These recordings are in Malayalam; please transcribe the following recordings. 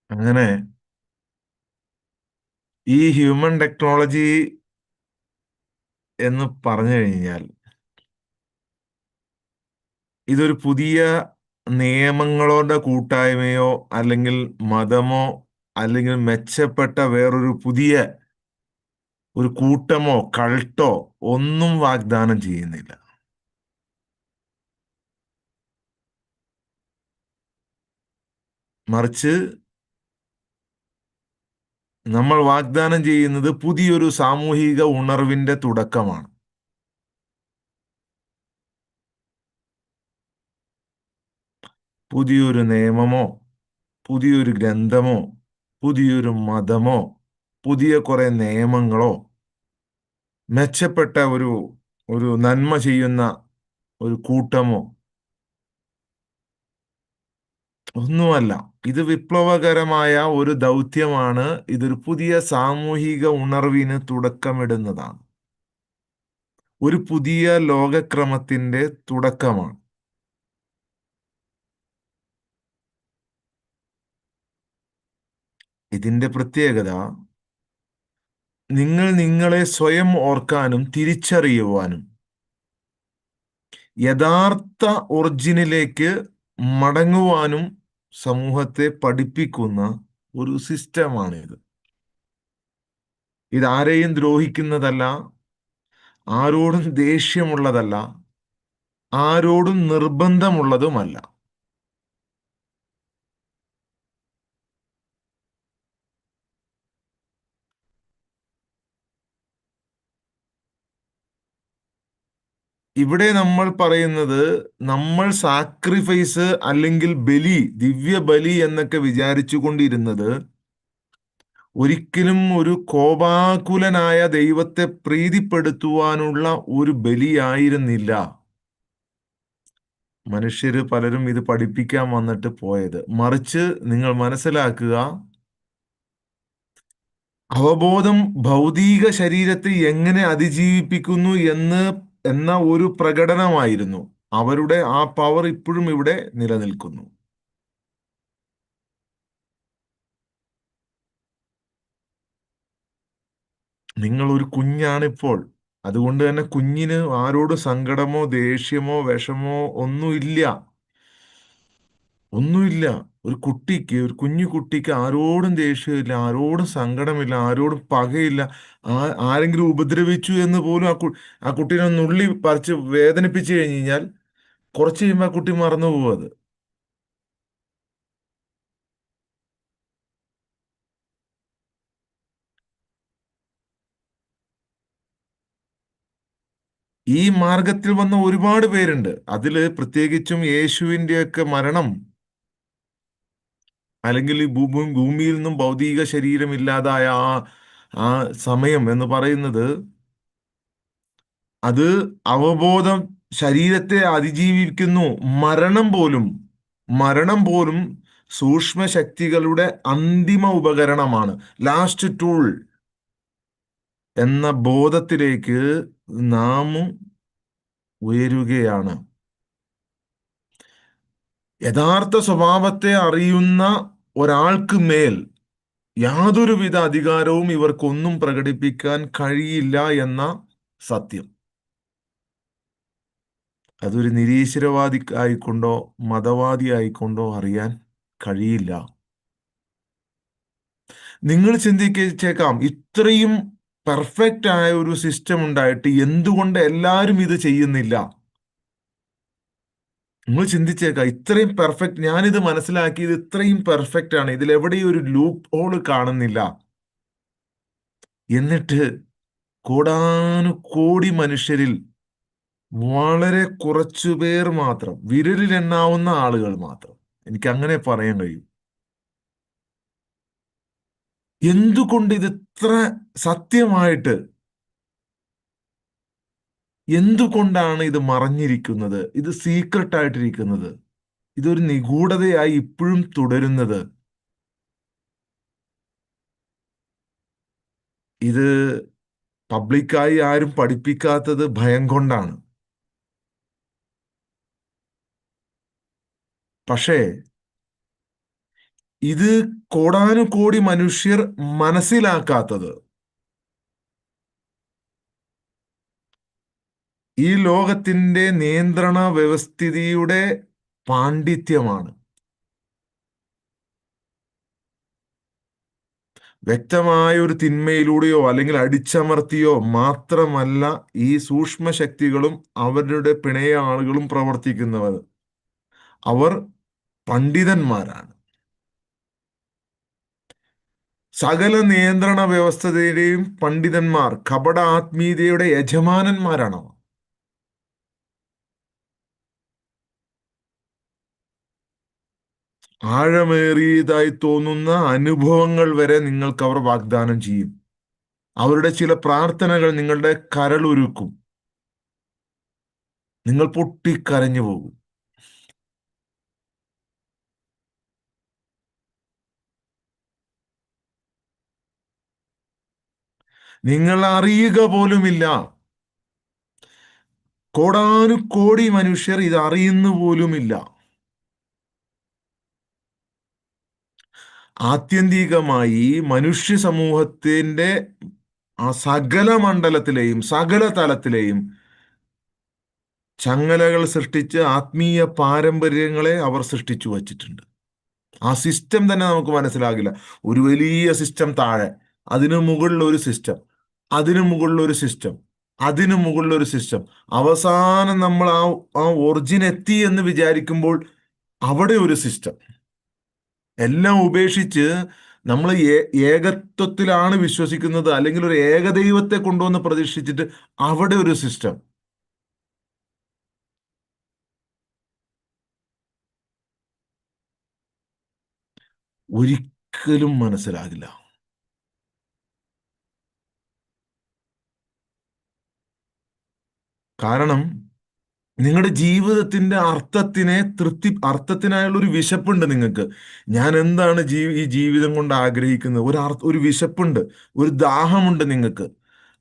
അങ്ങനെ ഈ ഹ്യൂമൻ ടെക്നോളജി എന്ന് പറഞ്ഞു കഴിഞ്ഞാൽ ഇതൊരു പുതിയ നിയമങ്ങളുടെ കൂട്ടായ്മയോ അല്ലെങ്കിൽ മതമോ അല്ലെങ്കിൽ മെച്ചപ്പെട്ട വേറൊരു പുതിയ ഒരു കൂട്ടമോ കൾട്ടോ ഒന്നും വാഗ്ദാനം ചെയ്യുന്നില്ല. മറിച്ച് നമ്മൾ വാഗ്ദാനം ചെയ്യുന്നത് പുതിയൊരു സാമൂഹിക ഉണർവിന്റെ തുടക്കമാണ്. പുതിയൊരു നിയമമോ പുതിയൊരു ഗ്രന്ഥമോ പുതിയൊരു മതമോ പുതിയ കുറെ നിയമങ്ങളോ മെച്ചപ്പെട്ട ഒരു ഒരു നന്മ ചെയ്യുന്ന ഒരു കൂട്ടമോ ഒന്നുമല്ല. ഇത് വിപ്ലവകരമായ ഒരു ദൗത്യമാണ്. ഇതൊരു പുതിയ സാമൂഹിക ഉണർവിന് തുടക്കമിടുന്നതാണ്. ഒരു പുതിയ ലോകക്രമത്തിന്റെ തുടക്കമാണ്. ഇതിന്റെ പ്രത്യേകത നിങ്ങൾ നിങ്ങളെ സ്വയം ഓർക്കാനും തിരിച്ചറിയുവാനും യഥാർത്ഥ ഒറിജിനിലേക്ക് മടങ്ങുവാനും സമൂഹത്തെ പഠിപ്പിക്കുന്ന ഒരു സിസ്റ്റമാണിത്. ഇതാരെയും ദ്രോഹിക്കുന്നതല്ല, ആരോടും ദേഷ്യമുള്ളതല്ല, ആരോടും നിർബന്ധമുള്ളതുമല്ല. ഇവിടെ നമ്മൾ പറയുന്നത് നമ്മൾ സാക്രിഫൈസ് അല്ലെങ്കിൽ ബലി, ദിവ്യ ബലി എന്നൊക്കെ വിചാരിച്ചു കൊണ്ടിരുന്നത് ഒരിക്കലും ഒരു കോപാകുലനായ ദൈവത്തെ പ്രീതിപ്പെടുത്തുവാനുള്ള ഒരു ബലിയായിരുന്നില്ല. മനുഷ്യര് പലരും ഇത് പഠിപ്പിക്കാൻ വന്നിട്ട് പോയത്. മറിച്ച് നിങ്ങൾ മനസ്സിലാക്കുക, അവബോധം ഭൗതിക ശരീരത്തെ എങ്ങനെ അതിജീവിപ്പിക്കുന്നു എന്ന ഒരു പ്രകടനമായിരുന്നു. അവരുടെ ആ പവർ ഇപ്പോഴും ഇവിടെ നിലനിൽക്കുന്നു. നിങ്ങൾ ഒരു കുഞ്ഞാണിപ്പോൾ. അതുകൊണ്ട് തന്നെ കുഞ്ഞിന് ആരോടും സങ്കടമോ ദേഷ്യമോ വിഷമോ ഒന്നുമില്ല. ഒന്നുമില്ല. ഒരു കുഞ്ഞു കുട്ടിക്ക് ആരോടും ദേഷ്യമില്ല, ആരോടും സങ്കടമില്ല, ആരോടും പകയില്ല. ആരെങ്കിലും ഉപദ്രവിച്ചു എന്ന് പോലും ആ കുട്ടീനെ നുള്ളി പറിച്ച് വേദനിപ്പിച്ചു കഴിഞ്ഞ് കഴിഞ്ഞാൽ കുറച്ച് കഴിയുമ്പോൾ ആ കുട്ടി മറന്നു പോകും അത്. ഈ മാർഗത്തിൽ വന്ന ഒരുപാട് പേരുണ്ട്. അതില് പ്രത്യേകിച്ചും യേശുവിൻ്റെയൊക്കെ മരണം, അല്ലെങ്കിൽ ഈ ഭൂമിയിൽ നിന്നും ഭൗതിക ശരീരം ഇല്ലാതായ ആ സമയം എന്ന് പറയുന്നത്, അത് അവബോധം ശരീരത്തെ അതിജീവിക്കുന്നു. മരണം പോലും മരണം പോലും സൂക്ഷ്മ ശക്തികളുടെ അന്തിമ ഉപകരണമാണ്, ലാസ്റ്റ് ടൂൾ എന്ന ബോധത്തിലേക്ക് നാം ഉയരുകയാണ്. യഥാർത്ഥ സ്വഭാവത്തെ അറിയുന്ന ഒരാൾക്ക് മേൽ യാതൊരുവിധ അധികാരവും ഇവർക്കൊന്നും പ്രകടിപ്പിക്കാൻ കഴിയില്ല എന്ന സത്യം. അതൊരു നിരീശ്വരവാദി ആയിക്കൊണ്ടോ മതവാദി ആയിക്കൊണ്ടോ അറിയാൻ കഴിയില്ല. നിങ്ങൾ ചിന്തിച്ചേക്കാം, ഇത്രയും പെർഫെക്റ്റ് ആയ ഒരു സിസ്റ്റം ഉണ്ടായിട്ട് എന്തുകൊണ്ട് എല്ലാവരും ഇത് ചെയ്യുന്നില്ല? നിങ്ങൾ ചിന്തിച്ചേക്കാം, ഇത്രയും പെർഫെക്റ്റ്, ഞാനിത് മനസ്സിലാക്കിയത് ഇത്രയും പെർഫെക്റ്റ് ആണ്, ഇതിൽ എവിടെയും ഒരു ലൂപ്പ് ഹോൾ കാണുന്നില്ല. എന്നിട്ട് കോടാനുകോടി മനുഷ്യരിൽ വളരെ കുറച്ചു പേർ മാത്രം, വിരലിലെണ്ണാവുന്ന ആളുകൾ മാത്രം, എനിക്ക് അങ്ങനെ പറയാൻ കഴിയും, എന്തുകൊണ്ട് ഇത് ഇത്ര സത്യമായിട്ട്, എന്തുകൊണ്ടാണ് ഇത് മറഞ്ഞിരിക്കുന്നത്, ഇത് സീക്രട്ട് ആയിട്ടിരിക്കുന്നത്, ഇതൊരു നിഗൂഢതയായി ഇപ്പോഴും തുടരുന്നത്? ഇത് പബ്ലിക്കായി ആരും പഠിപ്പിക്കാത്തത് ഭയം കൊണ്ടാണ്. പക്ഷേ ഇത് കോടാനുകോടി മനുഷ്യർ മനസ്സിലാക്കാത്തത് ഈ ലോകത്തിന്റെ നിയന്ത്രണ വ്യവസ്ഥിതിയുടെ പാണ്ഡിത്യമാണ്. വ്യക്തമായ ഒരു തിന്മയിലൂടെയോ അല്ലെങ്കിൽ അടിച്ചമർത്തിയോ മാത്രമല്ല ഈ സൂക്ഷ്മ ശക്തികളും അവരുടെ പിണയ ആളുകളും പ്രവർത്തിക്കുന്നവർ. അവർ പണ്ഡിതന്മാരാണ്. സകല നിയന്ത്രണ വ്യവസ്ഥയുടെയും പണ്ഡിതന്മാർ, കപട ആത്മീയതയുടെ യജമാനന്മാരാണ് അവർ. ആഴമേറിയതായി തോന്നുന്ന അനുഭവങ്ങൾ വരെ നിങ്ങൾക്ക് അവർ വാഗ്ദാനം ചെയ്യും. അവരുടെ ചില പ്രാർത്ഥനകൾ നിങ്ങളുടെ കരളുരുക്കും. നിങ്ങൾ പൊട്ടിക്കരഞ്ഞു പോകും. നിങ്ങൾ അറിയുക പോലുമില്ല. കോടാനുകോടി മനുഷ്യർ ഇത് അറിയുന്നു പോലുമില്ല. ആത്യന്തികമായി മനുഷ്യ സമൂഹത്തിന്റെ ആ സകല മണ്ഡലത്തിലെയും സകല തലത്തിലെയും ചങ്ങലകൾ സൃഷ്ടിച്ച് ആത്മീയ പാരമ്പര്യങ്ങളെ അവർ സൃഷ്ടിച്ചു വച്ചിട്ടുണ്ട്. ആ സിസ്റ്റം തന്നെ നമുക്ക് മനസ്സിലാകില്ല. ഒരു വലിയ സിസ്റ്റം താഴെ, അതിനു മുകളിൽ ഒരു സിസ്റ്റം, അതിനു മുകളിൽ ഒരു സിസ്റ്റം, അതിനു മുകളിൽ ഒരു സിസ്റ്റം. അവസാനം നമ്മൾ ആ ഒറിജിൻ എത്തി എന്ന് വിചാരിക്കുമ്പോൾ അവിടെ ഒരു സിസ്റ്റം. എല്ലാം ഉപേക്ഷിച്ച് നമ്മൾ ഏകത്വത്തിലാണ് വിശ്വസിക്കുന്നത്, അല്ലെങ്കിൽ ഒരു ഏകദൈവത്തെ കൊണ്ടുവന്ന് പ്രതീക്ഷിച്ചിട്ട് അവിടെ ഒരു സിസ്റ്റം. ഒരിക്കലും മനസ്സിലാകില്ല. കാരണം നിങ്ങളുടെ ജീവിതത്തിന്റെ അർത്ഥത്തിനായുള്ള ഒരു വിശപ്പുണ്ട് നിങ്ങൾക്ക്. ഞാൻ എന്താണ് ഈ ജീവിതം കൊണ്ട് ആഗ്രഹിക്കുന്നത്? ഒരു വിശപ്പുണ്ട്, ഒരു ദാഹമുണ്ട് നിങ്ങൾക്ക്.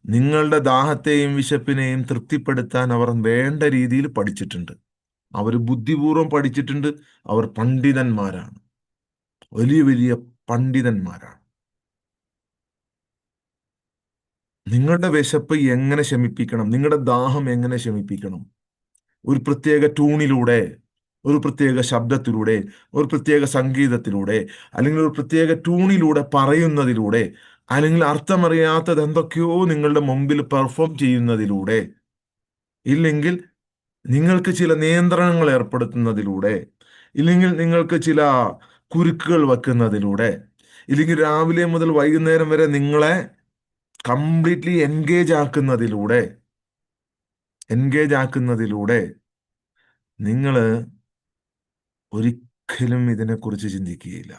നിങ്ങളുടെ ദാഹത്തെയും വിശപ്പിനെയും തൃപ്തിപ്പെടുത്താൻ അവർ വേണ്ട രീതിയിൽ പഠിച്ചിട്ടുണ്ട്. അവർ ബുദ്ധിപൂർവ്വം പഠിച്ചിട്ടുണ്ട്. അവർ പണ്ഡിതന്മാരാണ്, വലിയ വലിയ പണ്ഡിതന്മാരാണ്. നിങ്ങളുടെ വിശപ്പ് എങ്ങനെ ശമിപ്പിക്കണം? നിങ്ങളുടെ ദാഹം എങ്ങനെ ശമിപ്പിക്കണം? ഒരു പ്രത്യേക ട്യൂണിലൂടെ, ഒരു പ്രത്യേക ശബ്ദത്തിലൂടെ, ഒരു പ്രത്യേക സംഗീതത്തിലൂടെ, അല്ലെങ്കിൽ ഒരു പ്രത്യേക ട്യൂണിലൂടെ പറയുന്നതിലൂടെ, അല്ലെങ്കിൽ അർത്ഥമറിയാത്തത് എന്തൊക്കെയോ നിങ്ങളുടെ മുമ്പിൽ പെർഫോം ചെയ്യുന്നതിലൂടെ, ഇല്ലെങ്കിൽ നിങ്ങൾക്ക് ചില നിയന്ത്രണങ്ങൾ ഏർപ്പെടുത്തുന്നതിലൂടെ, ഇല്ലെങ്കിൽ നിങ്ങൾക്ക് ചില കുരുക്കുകൾ വെക്കുന്നതിലൂടെ, ഇല്ലെങ്കിൽ രാവിലെ മുതൽ വൈകുന്നേരം വരെ നിങ്ങളെ കംപ്ലീറ്റ്ലി എൻഗേജ് ആക്കുന്നതിലൂടെ നിങ്ങൾ ഒരിക്കലും ഇതിനെക്കുറിച്ച് ചിന്തിക്കുകയില്ല.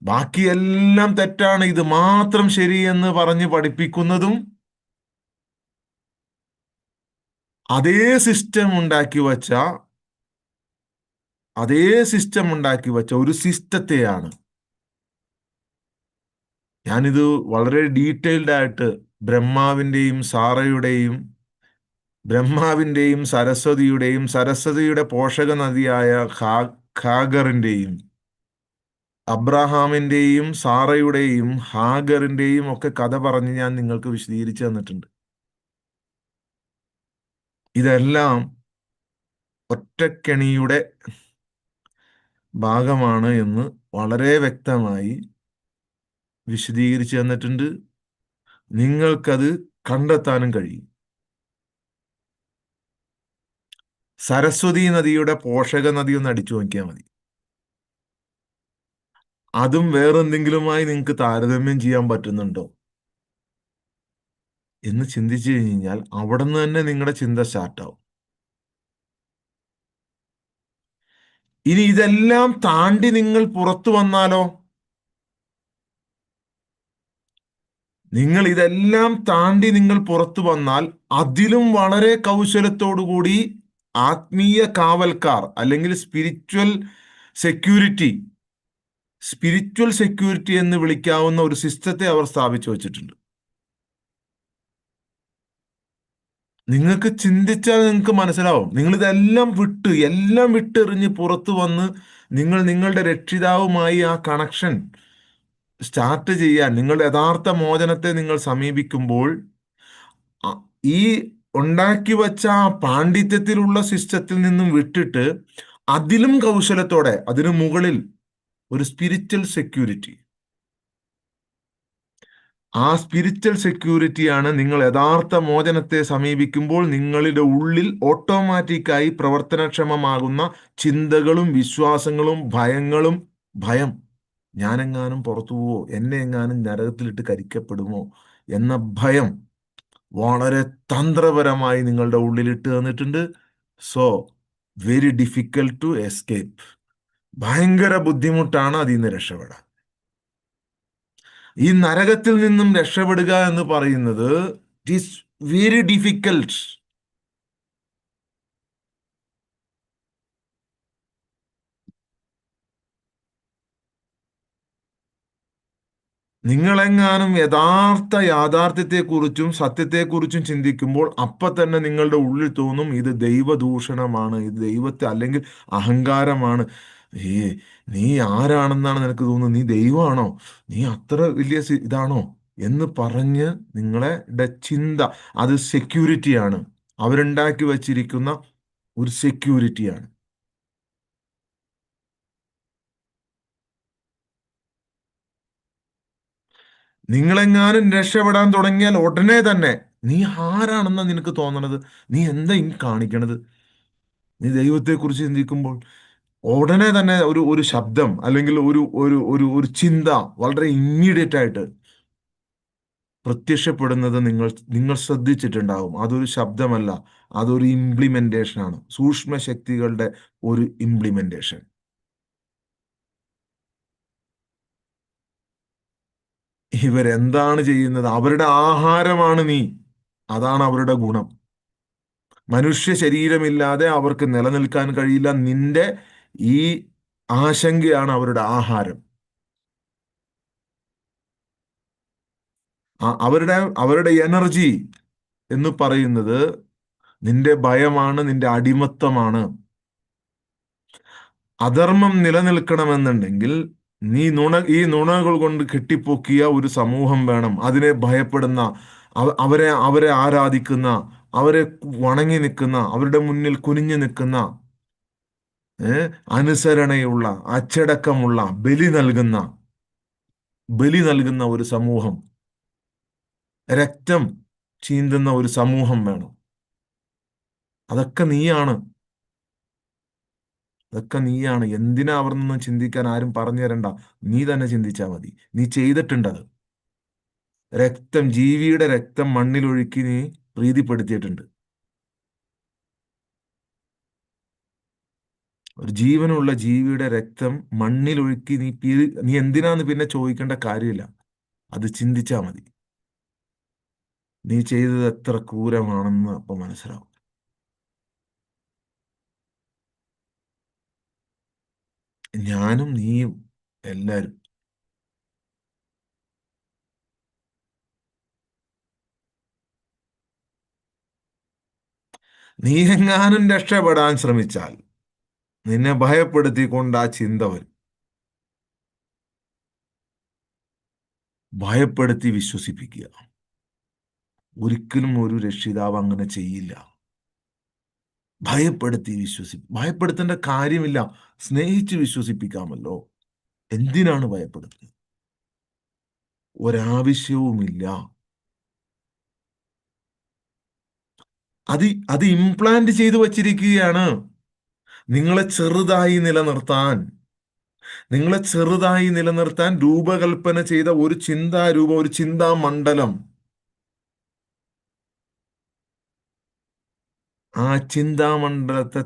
ബാക്കിയെല്ലാം തെറ്റാണ്, ഇത് മാത്രം ശരിയെന്ന് പറഞ്ഞ് പഠിപ്പിക്കുന്നതും അതേ സിസ്റ്റം ഉണ്ടാക്കി വച്ച ഒരു സിസ്റ്റത്തെയാണ്. ഞാനിത് വളരെ ഡീറ്റെയിൽഡ് ആയിട്ട് ബ്രഹ്മാവിൻ്റെയും സരസ്വതിയുടെ പോഷക നദിയായ ഖാഗറിൻ്റെയും, അബ്രഹാമിൻ്റെയും സാറയുടെയും ഹാഗറിൻ്റെയും ഒക്കെ കഥ പറഞ്ഞ് ഞാൻ നിങ്ങൾക്ക് വിശദീകരിച്ചു തന്നിട്ടുണ്ട്. ഇതെല്ലാം ഒറ്റക്കെണിയുടെ ഭാഗമാണ് എന്ന് വളരെ വ്യക്തമായി വിശദീകരിച്ചു തന്നിട്ടുണ്ട്. നിങ്ങൾക്കത് കണ്ടെത്താനും കഴിയും. സരസ്വതി നദിയുടെ പോഷക നദി ഒന്ന് അടിച്ചു നോക്കിയാൽ മതി. അതും വേറെന്തെങ്കിലുമായി നിങ്ങൾക്ക് താരതമ്യം ചെയ്യാൻ പറ്റുന്നുണ്ടോ എന്ന് ചിന്തിച്ചു കഴിഞ്ഞാൽ അവിടെ നിന്ന് തന്നെ നിങ്ങളുടെ ചിന്ത സ്റ്റാർട്ടാവും. ഇനി ഇതെല്ലാം താണ്ടി നിങ്ങൾ പുറത്തു വന്നാലോ? നിങ്ങൾ പുറത്തു വന്നാൽ അതിലും വളരെ കൗശലത്തോടുകൂടി ആത്മീയ കാവൽക്കാർ, അല്ലെങ്കിൽ സെക്യൂരിറ്റി സ്പിരിച്വൽ സെക്യൂരിറ്റി എന്ന് വിളിക്കാവുന്ന ഒരു സിസ്റ്റത്തെ അവർ സ്ഥാപിച്ചു വച്ചിട്ടുണ്ട്. നിങ്ങൾക്ക് ചിന്തിച്ചാൽ നിങ്ങൾക്ക് മനസ്സിലാവും. നിങ്ങൾ ഇതെല്ലാം വിട്ട്, എല്ലാം വിട്ടെറിഞ്ഞ് പുറത്തു വന്ന് നിങ്ങൾ നിങ്ങളുടെ രക്ഷിതാവുമായി ആ കണക്ഷൻ സ്റ്റാർട്ട് ചെയ്യാൻ, നിങ്ങളുടെ യഥാർത്ഥ മോചനത്തെ നിങ്ങൾ സമീപിക്കുമ്പോൾ, അ- ഈ ഉണ്ടാക്കി വച്ച ആ പാണ്ഡിത്യത്തിലുള്ള സിസ്റ്റത്തിൽ നിന്നും വിട്ടിട്ട് അതിലും കൗശലത്തോടെ അതിനു മുകളിൽ ഒരു സ്പിരിച്വൽ സെക്യൂരിറ്റി, ആ സ്പിരിച്വൽ സെക്യൂരിറ്റിയാണ് നിങ്ങൾ യഥാർത്ഥ മോചനത്തെ സമീപിക്കുമ്പോൾ നിങ്ങളുടെ ഉള്ളിൽ ഓട്ടോമാറ്റിക്കായി പ്രവർത്തനക്ഷമമാകുന്ന ചിന്തകളും വിശ്വാസങ്ങളും ഭയങ്ങളും. ഭയം, ഞാനെങ്ങാനും പുറത്തു പോവോ, എന്നെ എങ്ങാനും നരകത്തിലിട്ട് കരിക്കപ്പെടുമോ എന്ന ഭയം വളരെ തന്ത്രപരമായി നിങ്ങളുടെ ഉള്ളിൽ ഇട്ട് തന്നിട്ടുണ്ട്. So very difficult to escape. ഭയങ്കര ബുദ്ധിമുട്ടാണ് അതിൽ നിന്ന് രക്ഷപ്പെടാൻ. ഈ നരകത്തിൽ നിന്നും രക്ഷപ്പെടുക എന്ന് പറയുന്നത് ഇറ്റ് ഈസ് വെരി ഡിഫിക്കൽട്ട്. നിങ്ങളെങ്ങാനും യഥാർത്ഥ യാഥാർത്ഥ്യത്തെക്കുറിച്ചും സത്യത്തെക്കുറിച്ചും ചിന്തിക്കുമ്പോൾ അപ്പൊ തന്നെ നിങ്ങളുടെ ഉള്ളിൽ തോന്നും ഇത് ദൈവദൂഷണമാണ്, ഇത് ദൈവത്തെ അല്ലെങ്കിൽ അഹങ്കാരമാണ്. ഈ നീ ആരാണെന്നാണ് നിനക്ക് തോന്നുന്നത്? നീ ദൈവമാണോ? നീ അത്ര വലിയ ഇതാണോ എന്ന് പറഞ്ഞ് നിങ്ങളുടെ ചിന്ത, അത് സെക്യൂരിറ്റിയാണ്. അവരുണ്ടാക്കി വച്ചിരിക്കുന്ന ഒരു സെക്യൂരിറ്റിയാണ്. നിങ്ങളെങ്ങാനും രക്ഷപ്പെടാൻ തുടങ്ങിയാൽ ഉടനെ തന്നെ നീ ആരാണെന്നാ നിനക്ക് തോന്നണത്? നീ എന്താ ഈ കാണിക്കണത്? നീ ദൈവത്തെക്കുറിച്ച് ചിന്തിക്കുമ്പോൾ ഉടനെ തന്നെ ഒരു ഒരു ശബ്ദം അല്ലെങ്കിൽ ഒരു ഒരു ഒരു ഒരു ചിന്ത വളരെ ഇമ്മീഡിയറ്റ് ആയിട്ട് പ്രത്യക്ഷപ്പെടുന്നത് നിങ്ങൾ നിങ്ങൾ ശ്രദ്ധിച്ചിട്ടുണ്ടാവും. അതൊരു ശബ്ദമല്ല, അതൊരു ഇംപ്ലിമെന്റേഷൻ ആണ്, സൂക്ഷ്മ ശക്തികളുടെ ഒരു ഇംപ്ലിമെന്റേഷൻ. ഇവരെന്താണ് ചെയ്യുന്നത്? അവരുടെ ആഹാരമാണ് നീ. അതാണ് അവരുടെ ഗുണം. മനുഷ്യ ശരീരമില്ലാതെ അവർക്ക് നിലനിൽക്കാൻ കഴിയില്ല. നിന്റെ ഈ ആശങ്കയാണ് അവരുടെ ആഹാരം. അവരുടെ അവരുടെ എനർജി എന്ന് പറയുന്നത് നിന്റെ ഭയമാണ്, നിന്റെ അടിമത്തമാണ്. അധർമ്മം നിലനിൽക്കണമെന്നുണ്ടെങ്കിൽ ഈ നുണകൾ കൊണ്ട് കെട്ടിപ്പൊക്കിയ ഒരു സമൂഹം വേണം. അതിനെ ഭയപ്പെടുന്ന, അവരെ അവരെ ആരാധിക്കുന്ന, അവരെ വണങ്ങി നിൽക്കുന്ന, അവരുടെ മുന്നിൽ കുനിഞ്ഞു നിൽക്കുന്ന, അനുസരണയുള്ള, അച്ചടക്കമുള്ള, ബലി നൽകുന്ന ഒരു സമൂഹം, രക്തം ചീന്തുന്ന ഒരു സമൂഹം വേണം. അതൊക്കെ നീയാണ്. അതൊക്കെ നീയാണ്. എന്തിനാ അവർ നിന്ന് ചിന്തിക്കാൻ ആരും പറഞ്ഞു തരണ്ട. നീ തന്നെ ചിന്തിച്ചാൽ മതി. നീ ചെയ്തിട്ടുണ്ടത്. രക്തം, ജീവിയുടെ രക്തം മണ്ണിലൊഴുക്കി നീ പ്രീതിപ്പെടുത്തിയിട്ടുണ്ട്. ഒരു ജീവനുള്ള ജീവിയുടെ രക്തം മണ്ണിലൊഴുക്കി നീ എന്തിനാന്ന് പിന്നെ ചോദിക്കേണ്ട കാര്യമില്ല. അത് ചിന്തിച്ചാ മതി. നീ ചെയ്തത് എത്ര ക്രൂരമാണെന്ന് അപ്പൊ മനസ്സിലാവും. ഞാനും നീയും എല്ലാരും. നീ എങ്ങാനും രക്ഷപ്പെടാൻ ശ്രമിച്ചാൽ നിന്നെ ഭയപ്പെടുത്തിക്കൊണ്ട് ആ ചിന്ത വരും. ഭയപ്പെടുത്തി വിശ്വസിപ്പിക്കുക. ഒരിക്കലും ഒരു രക്ഷിതാവ് അങ്ങനെ ചെയ്യില്ല. ഭയപ്പെടുത്തേണ്ട കാര്യമില്ല. സ്നേഹിച്ച് വിശ്വസിപ്പിക്കാമല്ലോ. എന്തിനാണ് ഭയപ്പെടുത്തുന്നത്? ഒരാവശ്യവുമില്ല. അത് അത് ഇംപ്ലാന്റ് ചെയ്തു വച്ചിരിക്കുകയാണ് നിങ്ങളെ ചെറുതായി നിലനിർത്താൻ. നിങ്ങളെ ചെറുതായി നിലനിർത്താൻ രൂപകൽപ്പന ചെയ്ത ഒരു ചിന്താരൂപം, ഒരു ചിന്താമണ്ഡലം. ആ ചിന്താമണ്ഡലത്തെ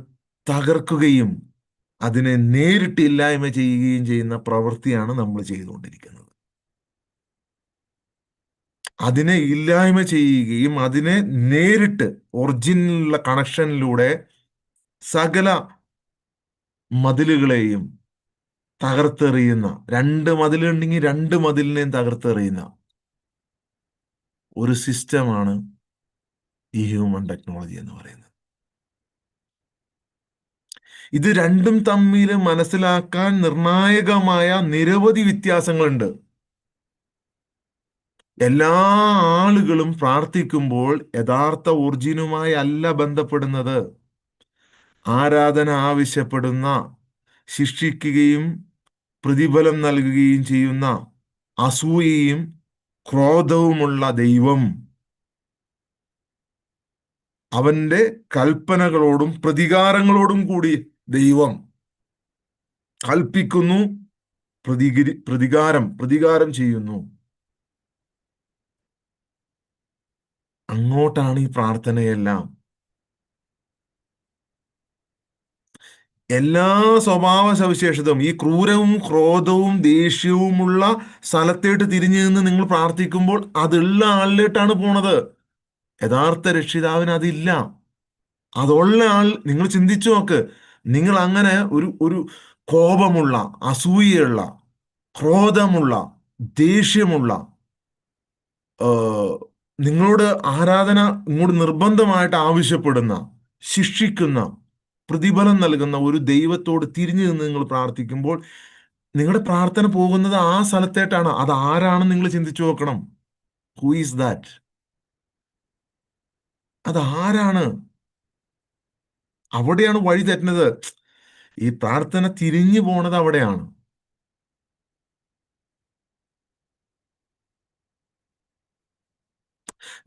തകർക്കുകയും അതിനെ നേരിട്ട് ഇല്ലായ്മ ചെയ്യുകയും ചെയ്യുന്ന പ്രവൃത്തിയാണ് നമ്മൾ ചെയ്തുകൊണ്ടിരിക്കുന്നത്. അതിനെ ഇല്ലായ്മ ചെയ്യുകയും അതിനെ നേരിട്ട് ഒറിജിനലുള്ള കണക്ഷനിലൂടെ സകല മതിലുകളെയും തകർത്തെറിയുന്ന, രണ്ട് മതിലുണ്ടെങ്കിൽ രണ്ട് മതിലിനെയും തകർത്തെറിയുന്ന ഒരു സിസ്റ്റമാണ് ഈ ഹ്യൂമൻ ടെക്നോളജി എന്ന് പറയുന്നത്. ഇത് രണ്ടും തമ്മിൽ മനസ്സിലാക്കാൻ നിർണായകമായ നിരവധി വ്യത്യാസങ്ങളുണ്ട്. എല്ലാ ആളുകളും പ്രാർത്ഥിക്കുമ്പോൾ യഥാർത്ഥ ഒറിജിനുമായി അല്ല ബന്ധപ്പെടുന്നത്. ആരാധന ആവശ്യപ്പെടുന്ന, ശിക്ഷിക്കുകയും പ്രതിഫലം നൽകുകയും ചെയ്യുന്ന അസൂയയും ക്രോധവുമുള്ള ദൈവം അവന്റെ കൽപ്പനകളോടും പ്രതികാരങ്ങളോടും കൂടി ദൈവം കൽപ്പിക്കുന്നു, പ്രതികാരം ചെയ്യുന്നു. അങ്ങോട്ടാണ് ഈ പ്രാർത്ഥനയെല്ലാം. എല്ലാ സ്വഭാവ സവിശേഷതയും ഈ ക്രൂരവും ക്രോധവും ദേഷ്യവുമുള്ള സ്ഥലത്തേട്ട് തിരിഞ്ഞു നിന്ന് നിങ്ങൾ പ്രാർത്ഥിക്കുമ്പോൾ അതുള്ള ആളിലേട്ടാണ് പോണത്. യഥാർത്ഥ രക്ഷിതാവിന് അതില്ല. അതുള്ള ആൾ, നിങ്ങൾ ചിന്തിച്ചു നോക്ക്. നിങ്ങൾ അങ്ങനെ ഒരു കോപമുള്ള, അസൂയയുള്ള, ക്രോധമുള്ള, ദേഷ്യമുള്ള, നിങ്ങളോട് ആരാധന ഇങ്ങോട്ട് നിർബന്ധമായിട്ട് ആവശ്യപ്പെടുന്ന, ശിക്ഷിക്കുന്ന, പ്രതിഫലം നൽകുന്ന ഒരു ദൈവത്തോട് തിരിഞ്ഞു നിന്ന് നിങ്ങൾ പ്രാർത്ഥിക്കുമ്പോൾ നിങ്ങളുടെ പ്രാർത്ഥന പോകുന്നത് ആ സ്ഥലത്തേട്ടാണ്. അത് ആരാണെന്ന് നിങ്ങൾ ചിന്തിച്ചു നോക്കണം. Who is that? അത് ആരാണ്? അവിടെയാണ് വഴി തെറ്റുന്നത്. ഈ പ്രാർത്ഥന തിരിഞ്ഞു പോണത് അവിടെയാണ്.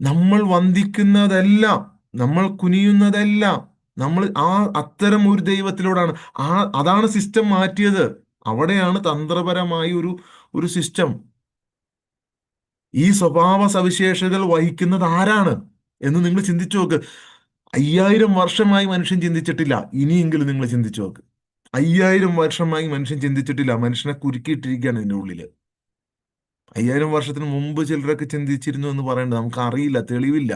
നമ്മൾ വന്ദിക്കുന്നതെല്ലാം, നമ്മൾ കുനിയുന്നതെല്ലാം നമ്മൾ അത്തരം ഒരു ദൈവത്തിലൂടാണ്. ആ അതാണ് സിസ്റ്റം മാറ്റിയത്. അവിടെയാണ് തന്ത്രപരമായി ഒരു ഒരു സിസ്റ്റം. ഈ സ്വഭാവ സവിശേഷതകൾ വഹിക്കുന്നത് ആരാണ് എന്ന് നിങ്ങൾ ചിന്തിച്ചു നോക്ക്. 5000 വർഷമായി മനുഷ്യൻ ചിന്തിച്ചിട്ടില്ല. ഇനിയെങ്കിലും നിങ്ങൾ ചിന്തിച്ചു നോക്ക്. 5000 വർഷമായി മനുഷ്യൻ ചിന്തിച്ചിട്ടില്ല. മനുഷ്യനെ കുരുക്കിയിട്ടിരിക്കുകയാണ് ഇതിൻ്റെ ഉള്ളില്. 5000 വർഷത്തിന് മുമ്പ് ചിലരൊക്കെ ചിന്തിച്ചിരുന്നു എന്ന് പറയേണ്ടത് നമുക്ക് അറിയില്ല, തെളിവില്ല.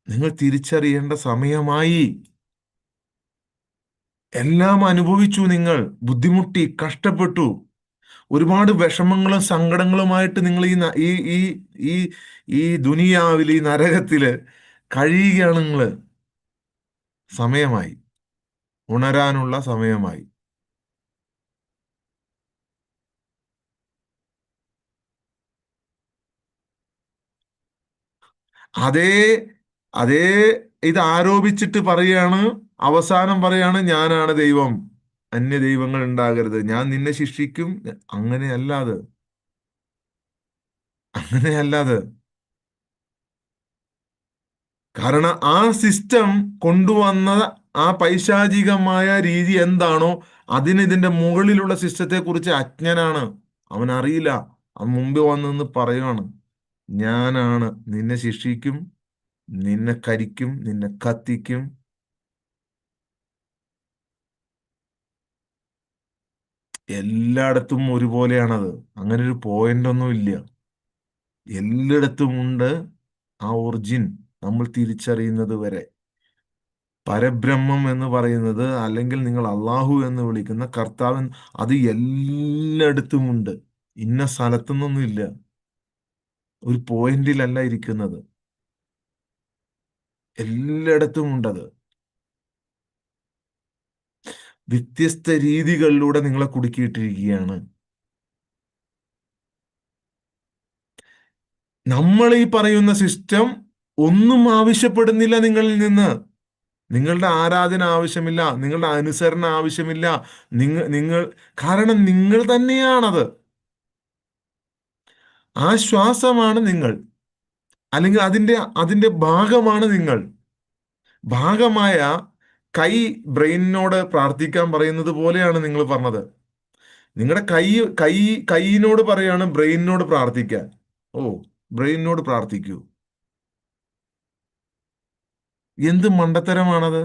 നിങ്ങൾ തിരിച്ചറിയേണ്ട സമയമായി. എല്ലാം അനുഭവിച്ചു, നിങ്ങൾ ബുദ്ധിമുട്ടി, കഷ്ടപ്പെട്ടു, ഒരുപാട് വിഷമങ്ങളും സങ്കടങ്ങളുമായിട്ട് നിങ്ങൾ ഈ ഈ ഈ ഈ ദുനിയാവിൽ, ഈ നരകത്തില് കഴിയുകയാണ് നിങ്ങൾ. സമയമായി, ഉണരാനുള്ള സമയമായി. അതേ അതേ ഇത് ആരോപിച്ചിട്ട് പറയാണ്, അവസാനം പറയാണ് ഞാനാണ് ദൈവം, അന്യ ദൈവങ്ങൾ ഉണ്ടാകരുത്, ഞാൻ നിന്നെ ശിക്ഷിക്കും. അങ്ങനെയല്ലാതെ, അങ്ങനെയല്ലാതെ. കാരണം ആ സിസ്റ്റം കൊണ്ടുവന്ന ആ പൈശാചികമായ രീതി എന്താണോ, അതിന് ഇതിന്റെ മുകളിലുള്ള സിസ്റ്റത്തെ കുറിച്ച് അജ്ഞനാണ്. അവൻ അറിയില്ല. അവൻ മുമ്പ് വന്നെന്ന് പറയുവാണ്, ഞാനാണ് നിന്നെ ശിക്ഷിക്കും, നിന്നെ കരിക്കും, നിന്നെ കത്തിക്കും. എല്ലായിടത്തും ഒരുപോലെയാണത്. അങ്ങനെ ഒരു പോയിന്റ് ഒന്നും ഇല്ല. എല്ലായിടത്തും ഉണ്ട് ആ ഒറിജിൻ, നമ്മൾ തിരിച്ചറിയുന്നത് വരെ. പരബ്രഹ്മം എന്ന് പറയുന്നത്, അല്ലെങ്കിൽ നിങ്ങൾ അള്ളാഹു എന്ന് വിളിക്കുന്ന കർത്താവ്, അത് എല്ലായിടത്തും ഉണ്ട്. ഇന്ന സ്ഥലത്തുനിന്നൊന്നും ഇല്ല. ഒരു പോയിന്റിലല്ല ഇരിക്കുന്നത്. എല്ലായിടത്തും ഉണ്ടത്. വ്യത്യസ്ത രീതികളിലൂടെ നിങ്ങളെ കുടുക്കിയിട്ടിരിക്കുകയാണ്. നമ്മൾ ഈ പറയുന്ന സിസ്റ്റം ഒന്നും ആവശ്യപ്പെടുന്നില്ല നിങ്ങളിൽ നിന്ന്. നിങ്ങളുടെ ആരാധന ആവശ്യമില്ല, നിങ്ങളുടെ അനുസരണ ആവശ്യമില്ല. നിങ്ങൾ കാരണം നിങ്ങൾ തന്നെയാണത്. ആ ശ്വാസമാണ് നിങ്ങൾ, അല്ലെങ്കിൽ അതിന്റെ അതിന്റെ ഭാഗമാണ് നിങ്ങൾ. ഭാഗമായ കൈ ബ്രെയിനിനോട് പ്രാർത്ഥിക്കാൻ പറയുന്നത് പോലെയാണ് നിങ്ങൾ പറഞ്ഞത്. നിങ്ങളുടെ കൈ കൈ കൈയിനോട് പറയാണ് ബ്രെയിനിനോട് പ്രാർത്ഥിക്കാൻ. ഓ, ബ്രെയിനിനോട് പ്രാർത്ഥിക്കൂ. എന്ത് മണ്ടത്തരമാണത്?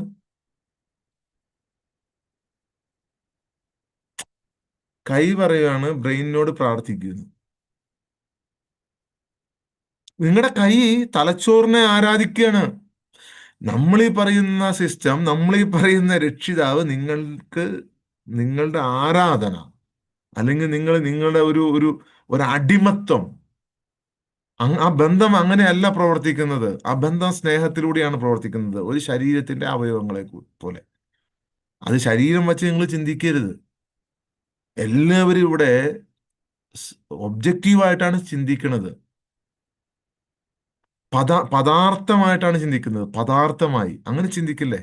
കൈ പറയാണ് ബ്രെയിനിനോട് പ്രാർത്ഥിക്കുന്നു. നിങ്ങളുടെ കൈ തലച്ചോറിനെ ആരാധിക്കുകയാണ്. നമ്മൾ ഈ പറയുന്ന സിസ്റ്റം, നമ്മൾ ഈ പറയുന്ന രക്ഷിതാവ് നിങ്ങൾക്ക് നിങ്ങളുടെ ആരാധന, അല്ലെങ്കിൽ നിങ്ങൾ നിങ്ങളുടെ ഒരു അടിമത്വം. ആ ബന്ധം അങ്ങനെയല്ല പ്രവർത്തിക്കുന്നത്. ആ ബന്ധം സ്നേഹത്തിലൂടെയാണ് പ്രവർത്തിക്കുന്നത്, ഒരു ശരീരത്തിന്റെ അവയവങ്ങളെ പോലെ. അത് ശരീരം വച്ച് നിങ്ങൾ ചിന്തിക്കരുത്. എല്ലാവരും ഇവിടെ ഒബ്ജക്റ്റീവായിട്ടാണ് ചിന്തിക്കുന്നത്. പദാർത്ഥമായിട്ടാണ് ചിന്തിക്കുന്നത്. പദാർത്ഥമായി അങ്ങനെ ചിന്തിക്കില്ലേ?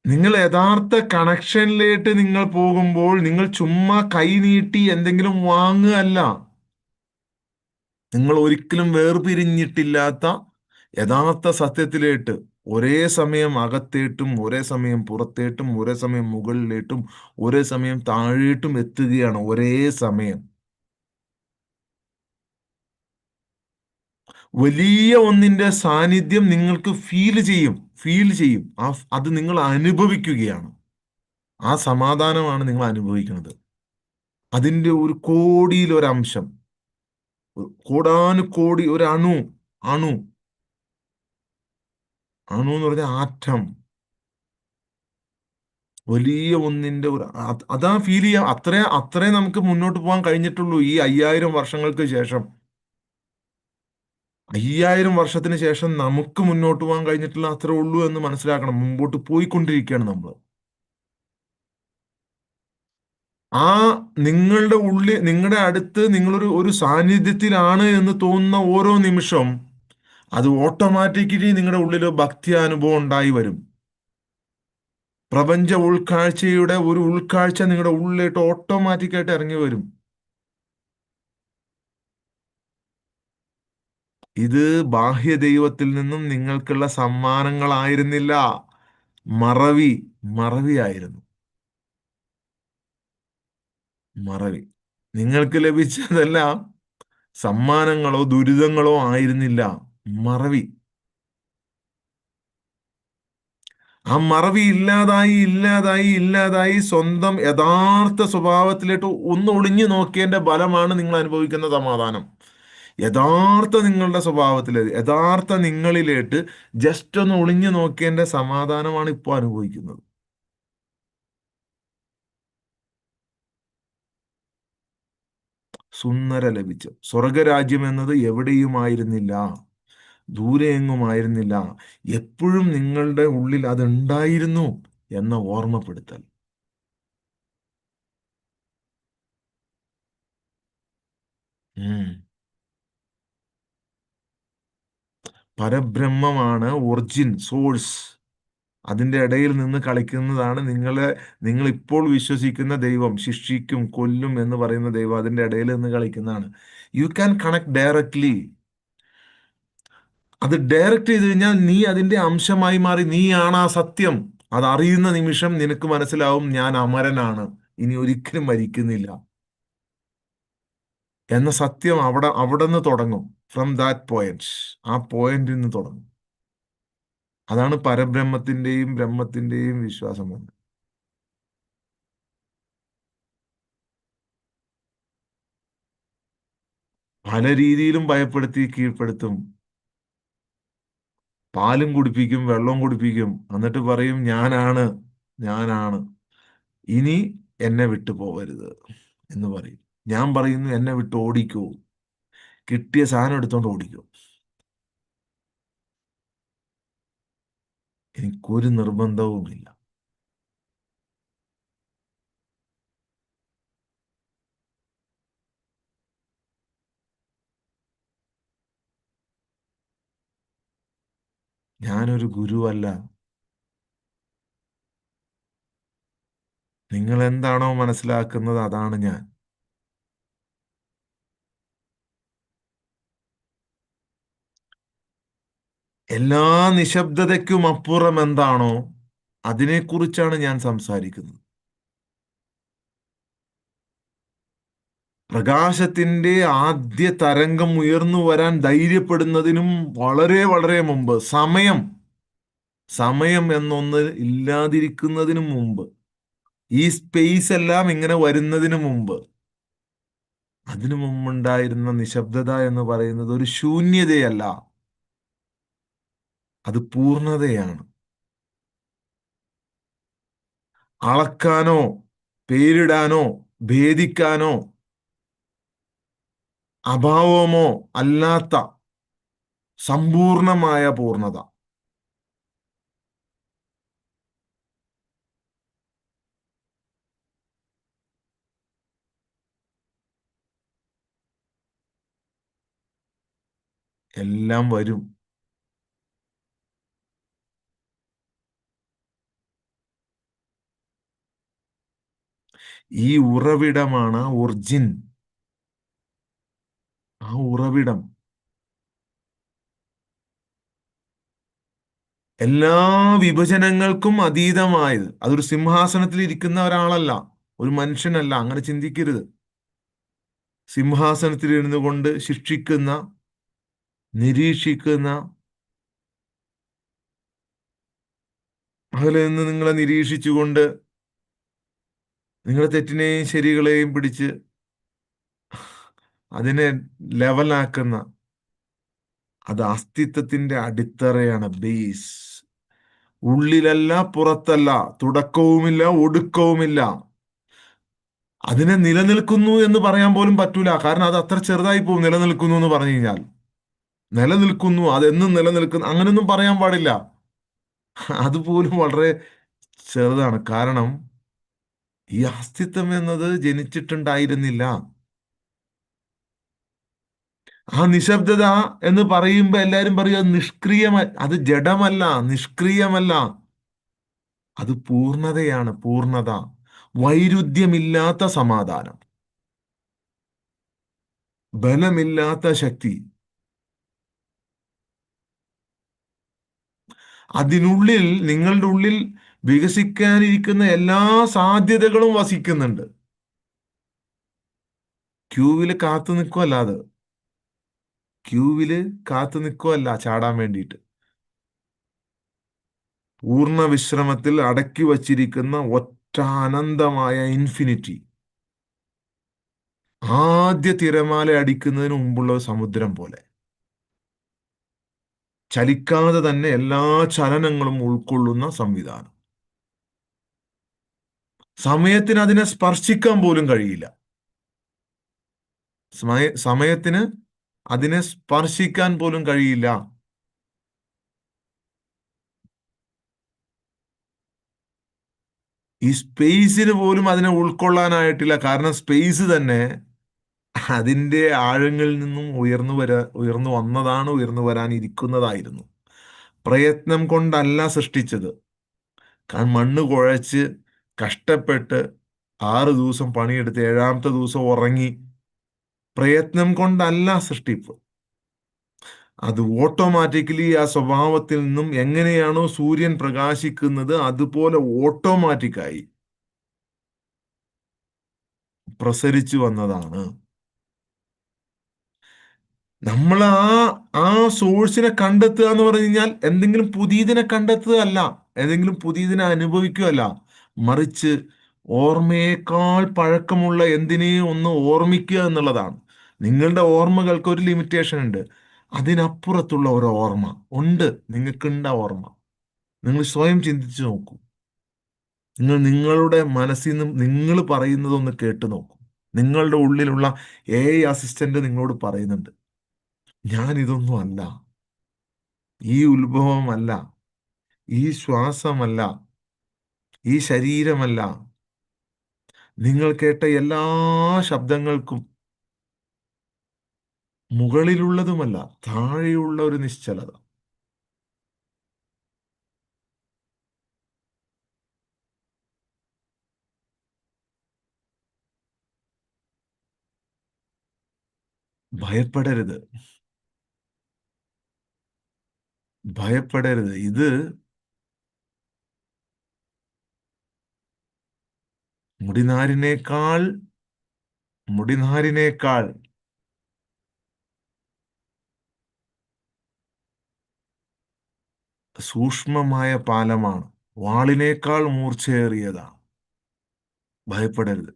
നിങ്ങൾ യഥാർത്ഥ കണക്ഷനിലേക്ക് നിങ്ങൾ പോകുമ്പോൾ നിങ്ങൾ ചുമ്മാ കൈ നീട്ടി എന്തെങ്കിലും വാങ്ങുകയല്ല. നിങ്ങൾ ഒരിക്കലും വേർപിരിഞ്ഞിട്ടില്ലാത്ത യഥാർത്ഥ സത്യത്തിലേട്ട്, ഒരേ സമയം അകത്തേട്ടും ഒരേ സമയം പുറത്തേട്ടും ഒരേ സമയം മുകളിലേട്ടും ഒരേ സമയം താഴേട്ടും എത്തുകയാണ് ഒരേ സമയം. വലിയ ഒന്നിന്റെ സാന്നിധ്യം നിങ്ങൾക്ക് ഫീൽ ചെയ്യും. അത് നിങ്ങൾ അനുഭവിക്കുകയാണ്. ആ സമാധാനമാണ് നിങ്ങൾ അനുഭവിക്കുന്നത്. അതിന്റെ ഒരു കോടിയിൽ ഒരംശം, കോടാനുകോടി ഒരു അണു അണു എന്ന് പറഞ്ഞാൽ ആറ്റം. വലിയ ഒന്നിന്റെ അതാ ഫീൽ ചെയ്യാം. അത്രേ നമുക്ക് മുന്നോട്ട് പോകാൻ കഴിഞ്ഞിട്ടുള്ളൂ ഈ 5000 വർഷങ്ങൾക്ക് ശേഷം. 5000 വർഷത്തിന് ശേഷം നമുക്ക് മുന്നോട്ട് പോകാൻ കഴിഞ്ഞിട്ടുള്ള അത്രേ ഉള്ളൂ എന്ന് മനസ്സിലാക്കണം. മുമ്പോട്ട് പോയിക്കൊണ്ടിരിക്കുകയാണ് നമ്മൾ. ആ നിങ്ങളുടെ ഉള്ളിൽ, നിങ്ങളുടെ അടുത്ത് നിങ്ങളൊരു സാന്നിധ്യത്തിലാണ് എന്ന് തോന്നുന്ന ഓരോ നിമിഷം, അത് ഓട്ടോമാറ്റിക്കലി നിങ്ങളുടെ ഉള്ളിൽ ഭക്തി അനുഭവം ഉണ്ടായി വരും. പ്രപഞ്ച ഉൾക്കാഴ്ചയുടെ ഒരു ഉൾക്കാഴ്ച നിങ്ങളുടെ ഉള്ളിലേക്ക് ഓട്ടോമാറ്റിക്കായിട്ട് ഇറങ്ങി വരും. ഇത് ബാഹ്യ ദൈവത്തിൽ നിന്നും നിങ്ങൾക്കുള്ള സമ്മാനങ്ങളായിരുന്നില്ല. മറവി മറവിയായിരുന്നു. മറവി. നിങ്ങൾക്ക് ലഭിച്ചതെല്ലാം സമ്മാനങ്ങളോ ദുരിതങ്ങളോ ആയിരുന്നില്ല. മറവി. ആ മറവി ഇല്ലാതായി സ്വന്തം യഥാർത്ഥ സ്വഭാവത്തിലേക്ക് ഒന്ന് ഒളിഞ്ഞു നോക്കിയതിന്റെ ഫലമാണ് നിങ്ങൾ അനുഭവിക്കുന്ന സമാധാനം. നിങ്ങളുടെ സ്വഭാവത്തില് യഥാർത്ഥ നിങ്ങളിലേക്ക് ജസ്റ്റ് ഒന്ന് ഒളിഞ്ഞു നോക്കിയതിന്റെ സമാധാനമാണ് ഇപ്പോൾ അനുഭവിക്കുന്നത്. സുന്ദര ലഭിച്ചു സ്വർഗരാജ്യം എന്നത് എവിടെയുമായിരുന്നില്ല, ദൂരെ എങ്ങുമായിരുന്നില്ല. എപ്പോഴും നിങ്ങളുടെ ഉള്ളിൽ അതുണ്ടായിരുന്നു എന്ന ഓർമ്മപ്പെടുത്തൽ. ഉം. പരബ്രഹ്മമാണ് ഒറിജിൻ സോഴ്സ്. അതിൻ്റെ ഇടയിൽ നിന്ന് കളിക്കുന്നതാണ് നിങ്ങൾ ഇപ്പോൾ വിശ്വസിക്കുന്ന ദൈവം. ശിക്ഷിക്കും, കൊല്ലും എന്ന് പറയുന്ന ദൈവം അതിൻ്റെ ഇടയിൽ നിന്ന് കളിക്കുന്നതാണ്. You can connect directly. അത് ഡയറക്റ്റ് ചെയ്ത് കഴിഞ്ഞാൽ നീ അതിൻ്റെ അംശമായി മാറി. നീയാണ് ആ സത്യം. അത് അറിയുന്ന നിമിഷം നിനക്ക് മനസ്സിലാവും, ഞാൻ അമരനാണ്, ഇനി ഒരിക്കലും മരിക്കുന്നില്ല എന്ന സത്യം. അവിടെ നിന്ന് തുടങ്ങും. ഫ്രം ദാറ്റ് പോയിന്റ്, ആ പോയിന്റിൽ നിന്ന് തുടങ്ങും. അതാണ് പരബ്രഹ്മത്തിന്റെയും ബ്രഹ്മത്തിന്റെയും വിശ്വാസം എന്ന്. പല രീതിയിലും ഭയപ്പെടുത്തി കീഴ്പ്പെടുത്തും. പാലും കുടിപ്പിക്കും, വെള്ളവും കുടിപ്പിക്കും. എന്നിട്ട് പറയും, ഞാനാണ്, ഇനി എന്നെ വിട്ടു പോവരുത് എന്ന് പറയും. ഞാൻ പറയുന്നു, എന്നെ വിട്ട് ഓടിക്കൂ. കിട്ടിയ സാധനം എടുത്തോണ്ട് ഓടിക്കൂ. എനിക്കൊരു നിർബന്ധവുമില്ല. ഞാനൊരു ഗുരുവല്ല. നിങ്ങൾ എന്താണോ മനസ്സിലാക്കുന്നത് അതാണ് ഞാൻ. എല്ലാ നിശബ്ദതയ്ക്കും അപ്പുറം എന്താണോ അതിനെക്കുറിച്ചാണ് ഞാൻ സംസാരിക്കുന്നത്. പ്രകാശത്തിന്റെ ആദ്യ തരംഗം ഉയർന്നു വരാൻ ധൈര്യപ്പെടുന്നതിനും വളരെ വളരെ മുമ്പ്, സമയം എന്നൊന്ന് ഇല്ലാതിരിക്കുന്നതിനും മുമ്പ്, ഈ സ്പേസ് എല്ലാം ഇങ്ങനെ വരുന്നതിന് മുമ്പ്, അതിനു മുമ്പുണ്ടായിരുന്ന നിശബ്ദത എന്ന് പറയുന്നത് ഒരു ശൂന്യതയല്ല. അത് പൂർണ്ണതയാണ്. അളക്കാനോ പേരിടാനോ ഭേദിക്കാനോ അഭാവമോ അല്ലാത്ത സമ്പൂർണമായ പൂർണ്ണത. എല്ലാം വരും. ഈ ഉറവിടമാണ് ഒർജിൻ. ആ ഉറവിടം എല്ലാ വിഭജനങ്ങൾക്കും അതീതമായത്. അതൊരു സിംഹാസനത്തിൽ ഇരിക്കുന്ന ഒരാളല്ല, ഒരു മനുഷ്യനല്ല. അങ്ങനെ ചിന്തിക്കരുത്. സിംഹാസനത്തിൽ ഇരുന്നു കൊണ്ട് ശിക്ഷിക്കുന്ന, നിരീക്ഷിക്കുന്ന, അതിൽ നിന്ന് നിങ്ങളെ നിരീക്ഷിച്ചുകൊണ്ട് നിങ്ങളുടെ തെറ്റിനെയും ശരികളെയും പിടിച്ച് അതിനെ ലെവലാക്കുന്ന, അത് അസ്തിത്വത്തിന്റെ അടിത്തറയാണ്, ബേസ്. ഉള്ളിലല്ല പുറത്തല്ല, തുടക്കവുമില്ല ഒടുക്കവുമില്ല. അതിനെ നിലനിൽക്കുന്നു എന്ന് പറയാൻ പോലും പറ്റൂല. കാരണം അത് അത്ര ചെറുതായി പോകും നിലനിൽക്കുന്നു എന്ന് പറഞ്ഞു കഴിഞ്ഞാൽ. നിലനിൽക്കുന്നു, അതെന്നും നിലനിൽക്കുന്നു, അങ്ങനെയൊന്നും പറയാൻ പാടില്ല. അതുപോലും വളരെ ചെറുതാണ്. കാരണം ഈ അസ്തിത്വം എന്നത് ജനിച്ചിട്ടുണ്ടായിരുന്നില്ല. ആ നിശബ്ദത എന്ന് പറയുമ്പോ എല്ലാരും പറയും അത് അത് ജഡമല്ല, നിഷ്ക്രിയമല്ല. അത് പൂർണ്ണതയാണ്, പൂർണ്ണത. വൈരുദ്ധ്യമില്ലാത്ത സമാധാനം, ബലമില്ലാത്ത ശക്തി. അതിനുള്ളിൽ, നിങ്ങളുടെ ഉള്ളിൽ വികസിക്കാനിരിക്കുന്ന എല്ലാ സാധ്യതകളും വസിക്കുന്നുണ്ട്. ക്യൂവില് കാത്തു നിൽക്കുമല്ല അത്. ക്യൂവില് കാത്തു നിൽക്കുമല്ല ചാടാൻ വേണ്ടിയിട്ട്. പൂർണ്ണ വിശ്രമത്തിൽ അടക്കി വച്ചിരിക്കുന്ന ഒറ്റ അനന്തമായ ഇൻഫിനിറ്റി. ആദ്യ തിരമാല അടിക്കുന്നതിന് മുമ്പുള്ള ഒരു സമുദ്രം പോലെ ചലിക്കാതെ തന്നെ എല്ലാ ചലനങ്ങളും ഉൾക്കൊള്ളുന്ന സംവിധാനം. സമയത്തിന് അതിനെ സ്പർശിക്കാൻ പോലും കഴിയില്ല. സമയത്തിന് അതിനെ സ്പർശിക്കാൻ പോലും കഴിയില്ല. ഈ സ്പേസിന് പോലും അതിനെ ഉൾക്കൊള്ളാനായിട്ടില്ല. കാരണം സ്പേസ് തന്നെ അതിൻ്റെ ആഴങ്ങളിൽ നിന്നും ഉയർന്നു വന്നതാണ്, ഉയർന്നു വരാനിരിക്കുന്നതായിരുന്നു. പ്രയത്നം കൊണ്ടല്ല സൃഷ്ടിച്ചത്. കാരണം മണ്ണ് കുഴച്ച് കഷ്ടപ്പെട്ട് 6 ദിവസം പണിയെടുത്ത് 7-ാമത്തെ ദിവസം ഉറങ്ങി. പ്രയത്നം കൊണ്ടല്ല സൃഷ്ടിപ്പ്. അത് ഓട്ടോമാറ്റിക്കലി ആ സ്വഭാവത്തിൽ നിന്നും എങ്ങനെയാണോ സൂര്യൻ പ്രകാശിക്കുന്നത് അതുപോലെ ഓട്ടോമാറ്റിക്കായി പ്രസരിച്ചു വന്നതാണ്. നമ്മൾ ആ സോഴ്സിനെ കണ്ടെത്തുക എന്ന് പറഞ്ഞു കഴിഞ്ഞാൽ എന്തെങ്കിലും പുതിയതിനെ കണ്ടെത്തുകയല്ല, ഏതെങ്കിലും പുതിയതിനെ അനുഭവിക്കുകയല്ല. മറിച്ച് ഓർമ്മയേക്കാൾ പഴക്കമുള്ള എന്തിനേയും ഒന്ന് ഓർമ്മിക്കുക എന്നുള്ളതാണ്. നിങ്ങളുടെ ഓർമ്മകൾക്ക് ഒരു ലിമിറ്റേഷൻ ഉണ്ട്. അതിനപ്പുറത്തുള്ള ഒരു ഓർമ്മ ഉണ്ട്, നിങ്ങൾക്കുണ്ട ഓർമ്മ. നിങ്ങൾ സ്വയം ചിന്തിച്ചു നോക്കൂ. നിങ്ങളുടെ മനസ്സിൽ നിന്നും നിങ്ങൾ പറയുന്നതൊന്ന് കേട്ടു നോക്കൂ. നിങ്ങളുടെ ഉള്ളിലുള്ള AI അസിസ്റ്റന്റ് നിങ്ങളോട് പറയുന്നുണ്ട്, ഞാൻ ഇതൊന്നും അല്ല, ഈ ഉത്ഭവമല്ല, ഈ ശ്വാസമല്ല, ഈ ശരീരമല്ല. നിങ്ങൾ കേട്ട എല്ലാ ശബ്ദങ്ങൾക്കും മുകളിലുള്ളതുമല്ല, താഴെയുള്ള ഒരു നിശ്ചലത. ഭയപ്പെടരുത്, ഭയപ്പെടരുത്. ഇത് മുടിനാരിനേക്കാൾ മുടിനാരിനേക്കാൾ സൂക്ഷ്മമായ പാലമാണ്, വാളിനേക്കാൾ മൂർച്ചയേറിയതാണ്. ഭയപ്പെടരുത്.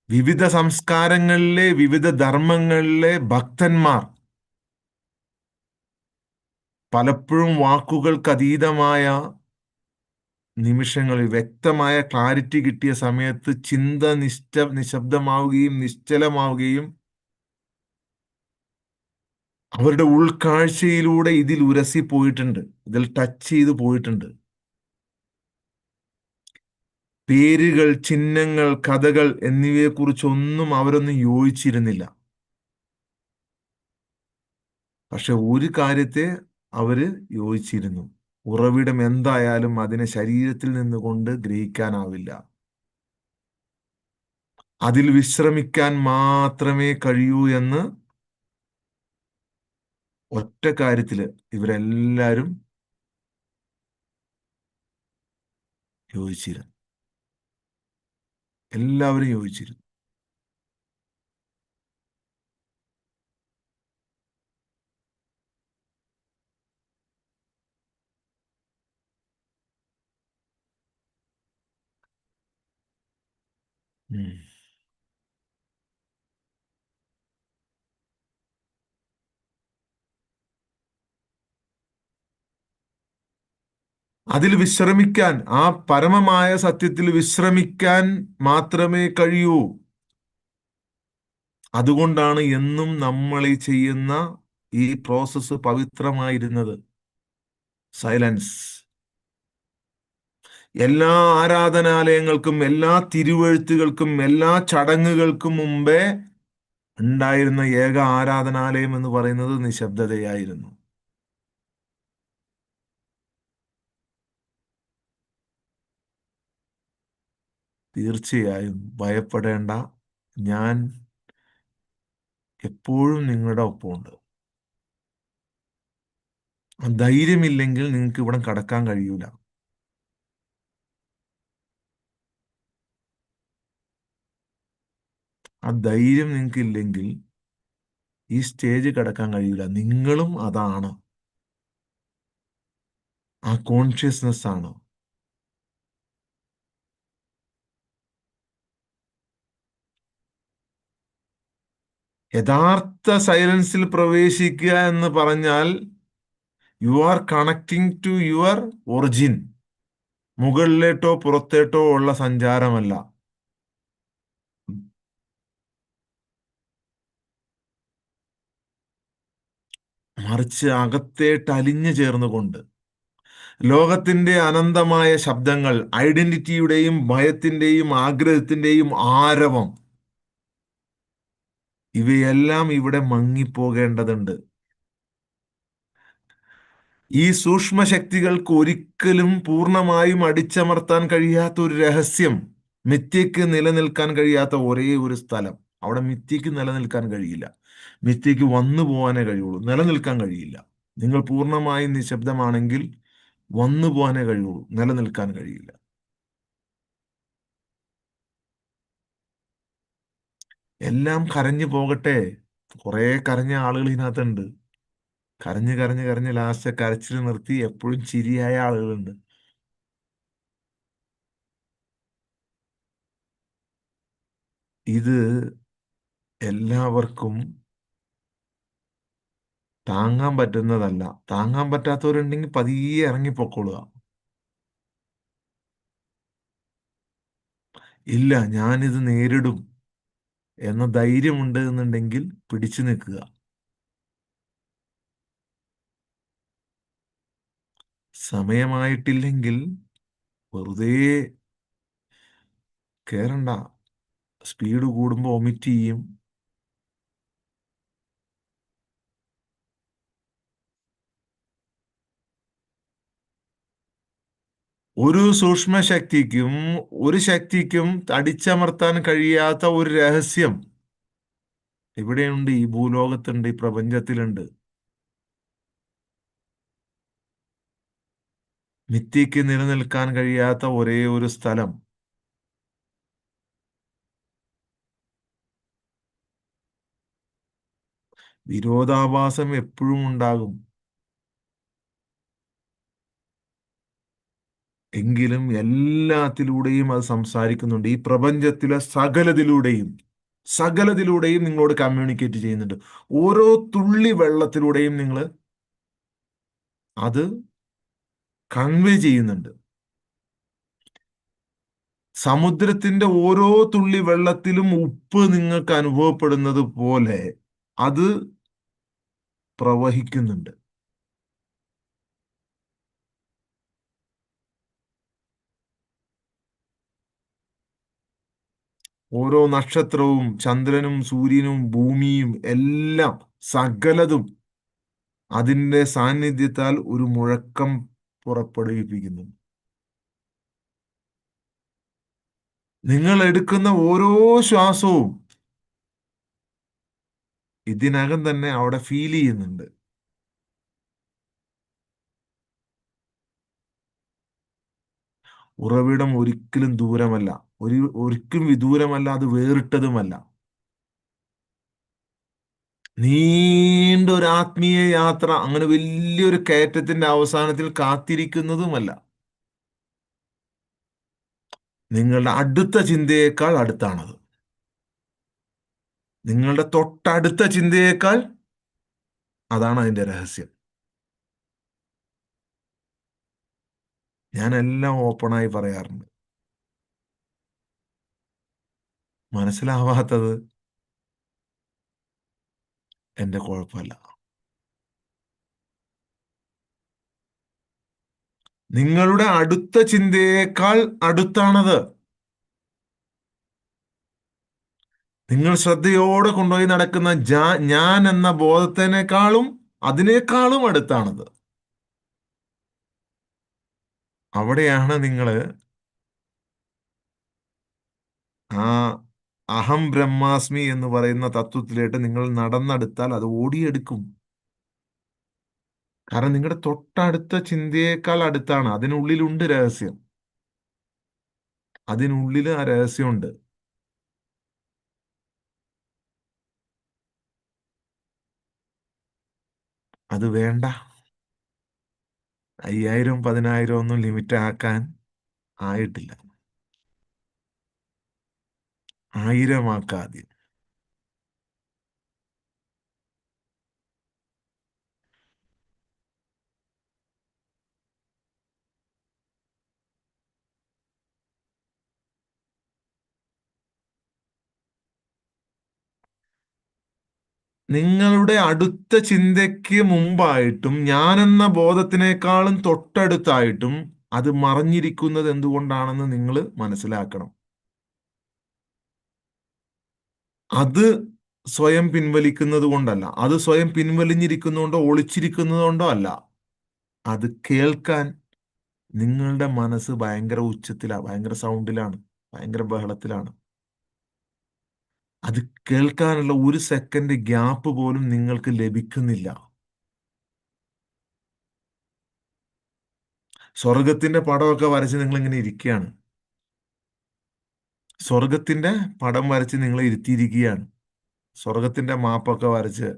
വിവിധ സംസ്കാരങ്ങളിലെ വിവിധ ധർമ്മങ്ങളിലെ ഭക്തന്മാർ പലപ്പോഴും വാക്കുകൾക്കതീതമായ നിമിഷങ്ങളിൽ വ്യക്തമായ ക്ലാരിറ്റി കിട്ടിയ സമയത്ത് ചിന്ത നിശബ്ദമാവുകയും നിശ്ചലമാവുകയും അവരുടെ ഉൾക്കാഴ്ചയിലൂടെ ഇതിൽ ഉരസി പോയിട്ടുണ്ട്, ഇതിൽ ടച്ച് ചെയ്ത് പോയിട്ടുണ്ട്. പേരുകൾ, ചിഹ്നങ്ങൾ, കഥകൾ എന്നിവയെക്കുറിച്ചൊന്നും അവരൊന്നും യോജിച്ചിരുന്നില്ല. പക്ഷെ ഒരു കാര്യത്തെ അവര് യോജിച്ചിരുന്നു: ഉറവിടം എന്തായാലും അതിനെ ശരീരത്തിൽ നിന്നുകൊണ്ട് ഗ്രഹിക്കാനാവില്ല. അതിൽ വിശ്രമിക്കാൻ മാത്രമേ കഴിയൂ എന്ന് ഒറ്റ കാര്യത്തില് ഇവരെല്ലാരും യോജിച്ചിരുന്നു. എല്ലാവരും യോജിച്ചിരുന്നു. ഉം. അതിൽ വിശ്രമിക്കാൻ, ആ പരമമായ സത്യത്തിൽ വിശ്രമിക്കാൻ മാത്രമേ കഴിയൂ. അതുകൊണ്ടാണ് എന്നും നമ്മൾ ഈ ചെയ്യുന്ന ഈ പ്രോസസ്സ് പവിത്രമായിരുന്നത്. സൈലൻസ്. എല്ലാ ആരാധനാലയങ്ങൾക്കും എല്ലാ തിരുവെഴുത്തുകൾക്കും എല്ലാ ചടങ്ങുകൾക്കും മുമ്പേ ഉണ്ടായിരുന്ന ഏക ആരാധനാലയം എന്ന് പറയുന്നത് നിശബ്ദതയായിരുന്നു. തീർച്ചയായും ഭയപ്പെടേണ്ട, ഞാൻ എപ്പോഴും നിങ്ങളുടെ ഒപ്പമുണ്ട്. ആ ധൈര്യമില്ലെങ്കിൽ നിങ്ങൾക്ക് ഇവിടെ കടക്കാൻ കഴിയൂല. ആ ധൈര്യം നിങ്ങൾക്ക് ഇല്ലെങ്കിൽ ഈ സ്റ്റേജ് കടക്കാൻ കഴിയൂല. നിങ്ങളും അതാണ്, ആ കോൺഷ്യസ്നെസ് ആണ്. യഥാർത്ഥ സൈലൻസിൽ പ്രവേശിക്കുക എന്ന് പറഞ്ഞാൽ you are connecting to your origin. മുകളിലേട്ടോ പുറത്തേട്ടോ ഉള്ള സഞ്ചാരമല്ല, മറിച്ച് അകത്തേട്ട് അലിഞ്ഞു ചേർന്നുകൊണ്ട് ലോകത്തിന്റെ അനന്തമായ ശബ്ദങ്ങൾ, ഐഡന്റിറ്റിയുടെയും ഭയത്തിന്റെയും ആഗ്രഹത്തിന്റെയും ആരവം, ഇവയെല്ലാം ഇവിടെ മങ്ങിപ്പോകേണ്ടതുണ്ട്. ഈ സൂക്ഷ്മ ശക്തികൾക്ക് ഒരിക്കലും പൂർണ്ണമായും അടിച്ചമർത്താൻ കഴിയാത്ത ഒരു രഹസ്യം, മിഥ്യക്ക് നിലനിൽക്കാൻ കഴിയാത്ത ഒരേ ഒരു സ്ഥലം. അവിടെ മിഥ്യക്ക് നിലനിൽക്കാൻ കഴിയില്ല. മിഥ്യക്ക് വന്നു പോകാനേ കഴിയുള്ളൂ, നിലനിൽക്കാൻ കഴിയില്ല. നിങ്ങൾ പൂർണ്ണമായും നിശബ്ദമാണെങ്കിൽ വന്നു പോകാനേ കഴിയുള്ളൂ, നിലനിൽക്കാൻ കഴിയില്ല. എല്ലാം കരഞ്ഞു പോകട്ടെ. കുറെ കരഞ്ഞ ആളുകൾ ഇതിനകത്തുണ്ട്. കരഞ്ഞ് കരഞ്ഞ് കരഞ്ഞ് ലാസ്റ്റ് കരച്ചിൽ നിർത്തി എപ്പോഴും ചിരിയായ ആളുകളുണ്ട്. ഇത് എല്ലാവർക്കും താങ്ങാൻ പറ്റുന്നതല്ല. താങ്ങാൻ പറ്റാത്തവരുണ്ടെങ്കിൽ പതിയെ ഇറങ്ങിപ്പൊക്കോളുക. ഇല്ല, ഞാനിത് നേരിടും എന്ന ധൈര്യമുണ്ട് എന്നുണ്ടെങ്കിൽ പിടിച്ചു നിൽക്കുക. സമയമായിട്ടില്ലെങ്കിൽ വെറുതെ കേറണ്ട. സ്പീഡ് കൂടുമ്പോൾ ഒമിറ്റ് ചെയ്യും. ഒരു സൂക്ഷ്മ ശക്തിക്കും ഒരു ശക്തിക്കും അടിച്ചമർത്താൻ കഴിയാത്ത ഒരു രഹസ്യം ഇവിടെയുണ്ട്, ഈ ഭൂലോകത്തുണ്ട്, ഈ പ്രപഞ്ചത്തിലുണ്ട്. മിഥ്യക്ക് നിലനിൽക്കാൻ കഴിയാത്ത ഒരേ ഒരു സ്ഥലം. വിരോധാഭാസം എപ്പോഴും ഉണ്ടാകും. എങ്കിലും എല്ലാത്തിലൂടെയും അത് സംസാരിക്കുന്നുണ്ട്. ഈ പ്രപഞ്ചത്തിലെ സകലതിലൂടെയും സകലതിലൂടെയും നിങ്ങളോട് കമ്മ്യൂണിക്കേറ്റ് ചെയ്യുന്നുണ്ട്. ഓരോ തുള്ളി വെള്ളത്തിലൂടെയും നിങ്ങൾ അത് കൺവേ ചെയ്യുന്നുണ്ട്. സമുദ്രത്തിന്റെ ഓരോ തുള്ളി വെള്ളത്തിലും ഉപ്പ് നിങ്ങൾക്ക് അനുഭവപ്പെടുന്നത് പോലെ അത് പ്രവഹിക്കുന്നുണ്ട്. ഓരോ നക്ഷത്രവും ചന്ദ്രനും സൂര്യനും ഭൂമിയും എല്ലാം സകലതും അതിൻ്റെ സാന്നിധ്യത്താൽ ഒരു മുഴക്കം പുറപ്പെടുവിപ്പിക്കുന്നു. നിങ്ങൾ എടുക്കുന്ന ഓരോ ശ്വാസവും ഇതിനകം തന്നെ അവിടെ ഫീൽ ചെയ്യുന്നുണ്ട്. ഉറവിടം ഒരിക്കലും ദൂരമല്ല, ഒരിക്കലും വിദൂരമല്ല, അത് വേറിട്ടതുമല്ല. നീണ്ടൊരു ആത്മീയ യാത്ര അങ്ങനെ വലിയൊരു കയറ്റത്തിന്റെ അവസാനത്തിൽ കാത്തിരിക്കുന്നതുമല്ല. നിങ്ങളുടെ അടുത്ത ചിന്തയേക്കാൾ അടുത്താണത്. നിങ്ങളുടെ തൊട്ടടുത്ത ചിന്തയേക്കാൾ, അതാണ് അതിന്റെ രഹസ്യം. ഞാൻ എല്ലാം ഓപ്പണായി പറയാറുണ്ട്. മനസ്സിലാവാത്തത് എന്റെ കുഴപ്പമല്ല. നിങ്ങളുടെ അടുത്ത ചിന്തയേക്കാൾ അടുത്താണത്. നിങ്ങൾ ശ്രദ്ധയോടെ കൊണ്ടുപോയി നടക്കുന്ന ഞാൻ എന്ന ബോധത്തിനേക്കാളും അതിനേക്കാളും അടുത്താണത്. അവിടെയാണ് നിങ്ങൾ ആ അഹം ബ്രഹ്മാസ്മി എന്ന് പറയുന്ന തത്വത്തിലേക്ക് നിങ്ങൾ നടന്നെടുത്താൽ അത് ഓടിയെടുക്കും. കാരണം നിങ്ങളുടെ തൊട്ടടുത്ത ചിന്തയേക്കാൾ അടുത്താണ്. അതിനുള്ളിലുണ്ട് രഹസ്യം. അതിനുള്ളിൽ ആ രഹസ്യമുണ്ട്. അത് വേണ്ട. 5000 10,000 ഒന്നും ലിമിറ്റ് ആക്കാൻ ആയിട്ടില്ല. 1000 ആക്കാതെ. നിങ്ങളുടെ അടുത്ത ചിന്തയ്ക്ക് മുമ്പായിട്ടും ഞാനെന്ന ബോധത്തിനേക്കാളും തൊട്ടടുത്തായിട്ടും അത് മറഞ്ഞിരിക്കുന്നത് എന്തുകൊണ്ടാണെന്ന് നിങ്ങൾ മനസ്സിലാക്കണം. അത് സ്വയം പിൻവലിക്കുന്നത് കൊണ്ടല്ല, അത് സ്വയം പിൻവലിഞ്ഞിരിക്കുന്നതുകൊണ്ടോ ഒളിച്ചിരിക്കുന്നതുകൊണ്ടോ അല്ല. അത് കേൾക്കാൻ നിങ്ങളുടെ മനസ്സ് ഭയങ്കര ഉച്ചത്തിലാണ്, ഭയങ്കര സൗണ്ടിലാണ്, ഭയങ്കര ബഹളത്തിലാണ്. അത് കേൾക്കാനുള്ള ഒരു സെക്കൻഡ് ഗ്യാപ്പ് പോലും നിങ്ങൾക്ക് ലഭിക്കുന്നില്ല. സ്വർഗത്തിന്റെ പടമൊക്കെ വരച്ച് നിങ്ങൾ ഇങ്ങനെ ഇരിക്കുകയാണ്. സ്വർഗത്തിന്റെ പടം വരച്ച് നിങ്ങളെ ഇരുത്തിയിരിക്കുകയാണ്. സ്വർഗത്തിന്റെ മാപ്പൊക്കെ വരച്ച്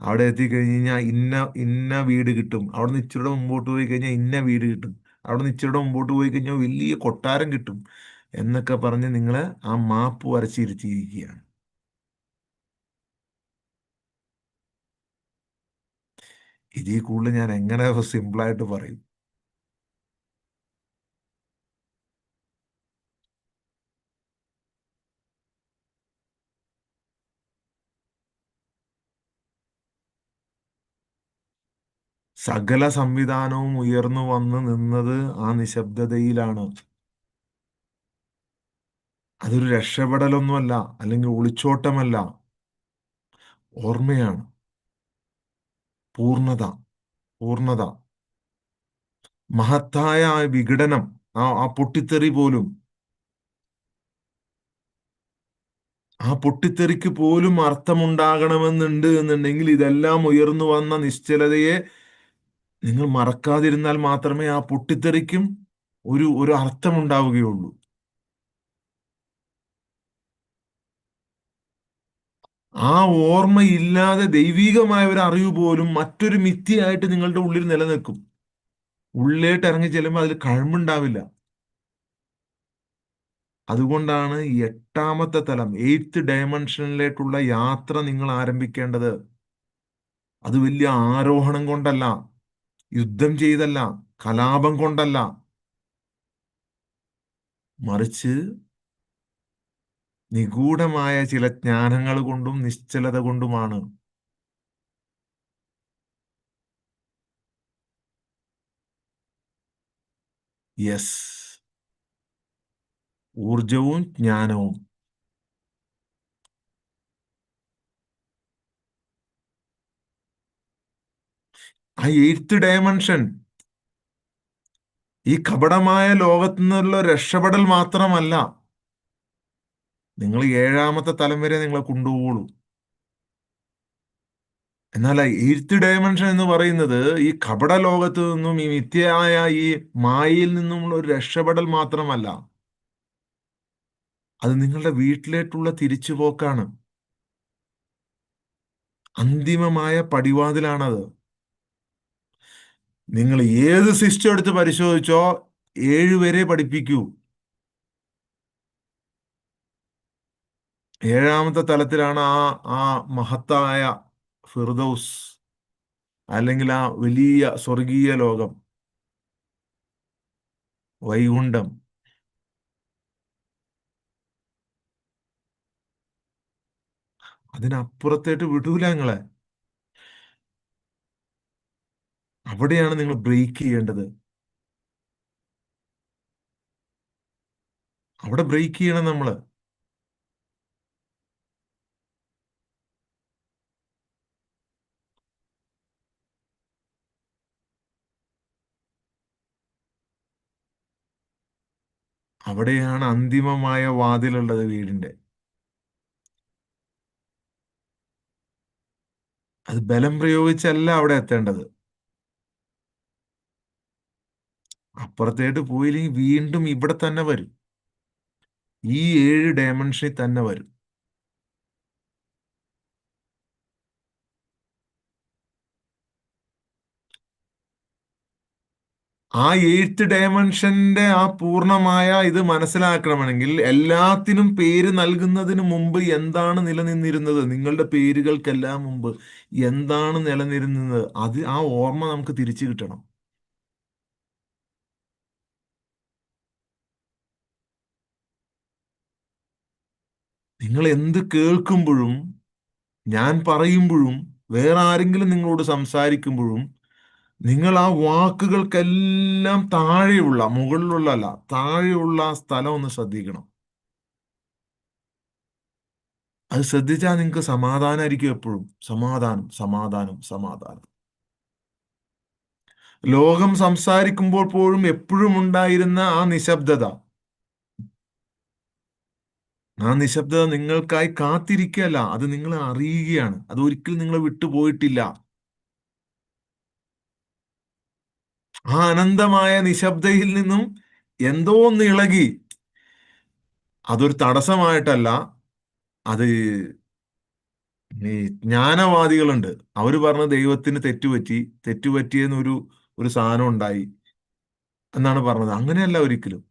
അവിടെ എത്തിക്കഴിഞ്ഞ് കഴിഞ്ഞാൽ ഇന്ന ഇന്ന വീട് കിട്ടും, അവിടെ നിന്ന് ഇച്ചിരി മുമ്പോട്ട് പോയി കഴിഞ്ഞാൽ ഇന്ന വീട് കിട്ടും, അവിടെ നിന്ന് ഇച്ചിരി മുമ്പോട്ട് പോയി കഴിഞ്ഞാൽ വലിയ കൊട്ടാരം കിട്ടും എന്നൊക്കെ പറഞ്ഞ് നിങ്ങളെ ആ മാപ്പ് വരച്ചിരുത്തിയിരിക്കുകയാണ്. ഇതിൽ കൂടുതൽ ഞാൻ എങ്ങനെ സിമ്പിളായിട്ട് പറയും? സകല സംവിധാനവും ഉയർന്നു വന്ന് നിന്നത് ആ നിശബ്ദതയിലാണ്. അതൊരു രക്ഷപ്പെടലൊന്നുമല്ല, അല്ലെങ്കിൽ ഒളിച്ചോട്ടമല്ല, ഓർമ്മയാണ്. പൂർണ്ണത, പൂർണ്ണത. മഹത്തായ ആ വിഘടനം, ആ പൊട്ടിത്തെറി പോലും, ആ പൊട്ടിത്തെറിക്ക് പോലും അർത്ഥമുണ്ടാകണമെന്നുണ്ട് എന്നുണ്ടെങ്കിൽ ഇതെല്ലാം ഉയർന്നു വന്ന നിശ്ചലതയെ നിങ്ങൾ മറക്കാതിരുന്നാൽ മാത്രമേ ആ പൊട്ടിത്തെറിക്കും ഒരു ഒരു അർത്ഥമുണ്ടാവുകയുള്ളൂ. ആ ഓർമ്മയില്ലാതെ ദൈവീകമായ ഒരു അറിവ് പോലും മറ്റൊരു മിഥ്യയായിട്ട് നിങ്ങളുടെ ഉള്ളിൽ നിലനിൽക്കും. ഉള്ളിലേക്ക് ഇറങ്ങി ചെല്ലുമ്പോൾ അതിൽ കഴമ്പുണ്ടാവില്ല. അതുകൊണ്ടാണ് ഈ എട്ടാമത്തെ തലം, എയ്ത്ത് ഡയമെൻഷനിലേക്കുള്ള യാത്ര നിങ്ങൾ ആരംഭിക്കേണ്ടത്. അത് വലിയ ആരോഹണം കൊണ്ടല്ല, യുദ്ധം ചെയ്തല്ല, കലാപം കൊണ്ടല്ല, മറിച്ച് നിഗൂഢമായ ചില ജ്ഞാനങ്ങൾ കൊണ്ടും നിശ്ചലത കൊണ്ടുമാണ്. യെസ്, ഊർജവും ജ്ഞാനവും. ആ എയ്ത്ത് ഡയമെൻഷൻ ഈ കപടമായ ലോകത്തു നിന്നുള്ള രക്ഷപ്പെടൽ മാത്രമല്ല. നിങ്ങൾ ഏഴാമത്തെ തലം വരെ നിങ്ങളെ കൊണ്ടുപോകുള്ളൂ. എന്നാൽ എയ്ത്ത് ഡയമെൻഷൻ എന്ന് പറയുന്നത് ഈ കപട ലോകത്ത് നിന്നും ഈ മിഥ്യയായ ഈ മായയിൽ നിന്നുമുള്ള ഒരു രക്ഷപ്പെടൽ മാത്രമല്ല. അത് നിങ്ങളുടെ വീട്ടിലേക്കുള്ള തിരിച്ചുപോക്കാണ്. അന്തിമമായ പടിവാതിലാണത്. നിങ്ങൾ ഏത് സിസ്റ്റം എടുത്ത് പരിശോധിച്ചോ, ഏഴ് വരെ പഠിപ്പിക്കൂ. ഏഴാമത്തെ തലത്തിലാണ് ആ ആ മഹത്തായ ഫിർദൗസ്, അല്ലെങ്കിൽ ആ വലിയ സ്വർഗീയ ലോകം, വൈകുണ്ഠം. അതിനപ്പുറത്തേട്ട് വിടൂല നിങ്ങളെ. അവിടെയാണ് നിങ്ങൾ ബ്രേക്ക് ചെയ്യേണ്ടത്. അവിടെ ബ്രേക്ക് ചെയ്യണം നമ്മള്. അവിടെയാണ് അന്തിമമായ വാതിലുള്ളത് വീടിന്റെ. അത് ബലം പ്രയോഗിച്ചല്ല അവിടെ എത്തേണ്ടത്. അപ്പുറത്തേട്ട് പോയില്ലെങ്കിൽ വീണ്ടും ഇവിടെ തന്നെ വരും. ഈ ഏഴ് ഡയമെൻഷനിൽ തന്നെ വരും. ആ എയ്ത്ത് ഡയമെൻഷന്റെ ആ പൂർണ്ണമായ ഇത് മനസ്സിലാക്കണമെങ്കിൽ എല്ലാത്തിനും പേര് നൽകുന്നതിന് മുമ്പ് എന്താണ് നിലനിന്നിരുന്നത്, നിങ്ങളുടെ പേരുകൾക്കെല്ലാം മുമ്പ് എന്താണ് നിലനിരുന്നത്, അത് ആ ഓർമ്മ നമുക്ക് തിരിച്ചു കിട്ടണം. നിങ്ങൾ എന്ത് കേൾക്കുമ്പോഴും, ഞാൻ പറയുമ്പോഴും, വേറെ ആരെങ്കിലും നിങ്ങളോട് സംസാരിക്കുമ്പോഴും, നിങ്ങൾ ആ വാക്കുകൾക്കെല്ലാം താഴെയുള്ള, മുകളിലുള്ള അല്ല, താഴെയുള്ള ആ സ്ഥലം ഒന്ന് ശ്രദ്ധിക്കണം. അത് ശ്രദ്ധിച്ചാൽ നിങ്ങൾക്ക് സമാധാനമായിരിക്കും എപ്പോഴും. സമാധാനം, സമാധാനം, സമാധാനം. ലോകം സംസാരിക്കുമ്പോൾ പോലും എപ്പോഴും ഉണ്ടായിരുന്ന ആ നിശബ്ദത, ആ നിശബ്ദത നിങ്ങൾക്കായി കാത്തിരിക്കുകയല്ല, അത് നിങ്ങൾ അറിയുകയാണ്. അത് ഒരിക്കലും നിങ്ങളെ വിട്ടുപോയിട്ടില്ല. ആ അനന്തമായ നിശബ്ദയിൽ നിന്നും എന്തോ ഒന്ന് ഇളകി. അതൊരു തടസ്സമായിട്ടല്ല. അത് ഈ ജ്ഞാനവാദികളുണ്ട്. അവര് പറഞ്ഞ ദൈവത്തിന് തെറ്റുപറ്റി, തെറ്റുപറ്റിയെന്നൊരു ഒരു സാധനം ഉണ്ടായി എന്നാണ് പറഞ്ഞത്. അങ്ങനെയല്ല ഒരിക്കലും.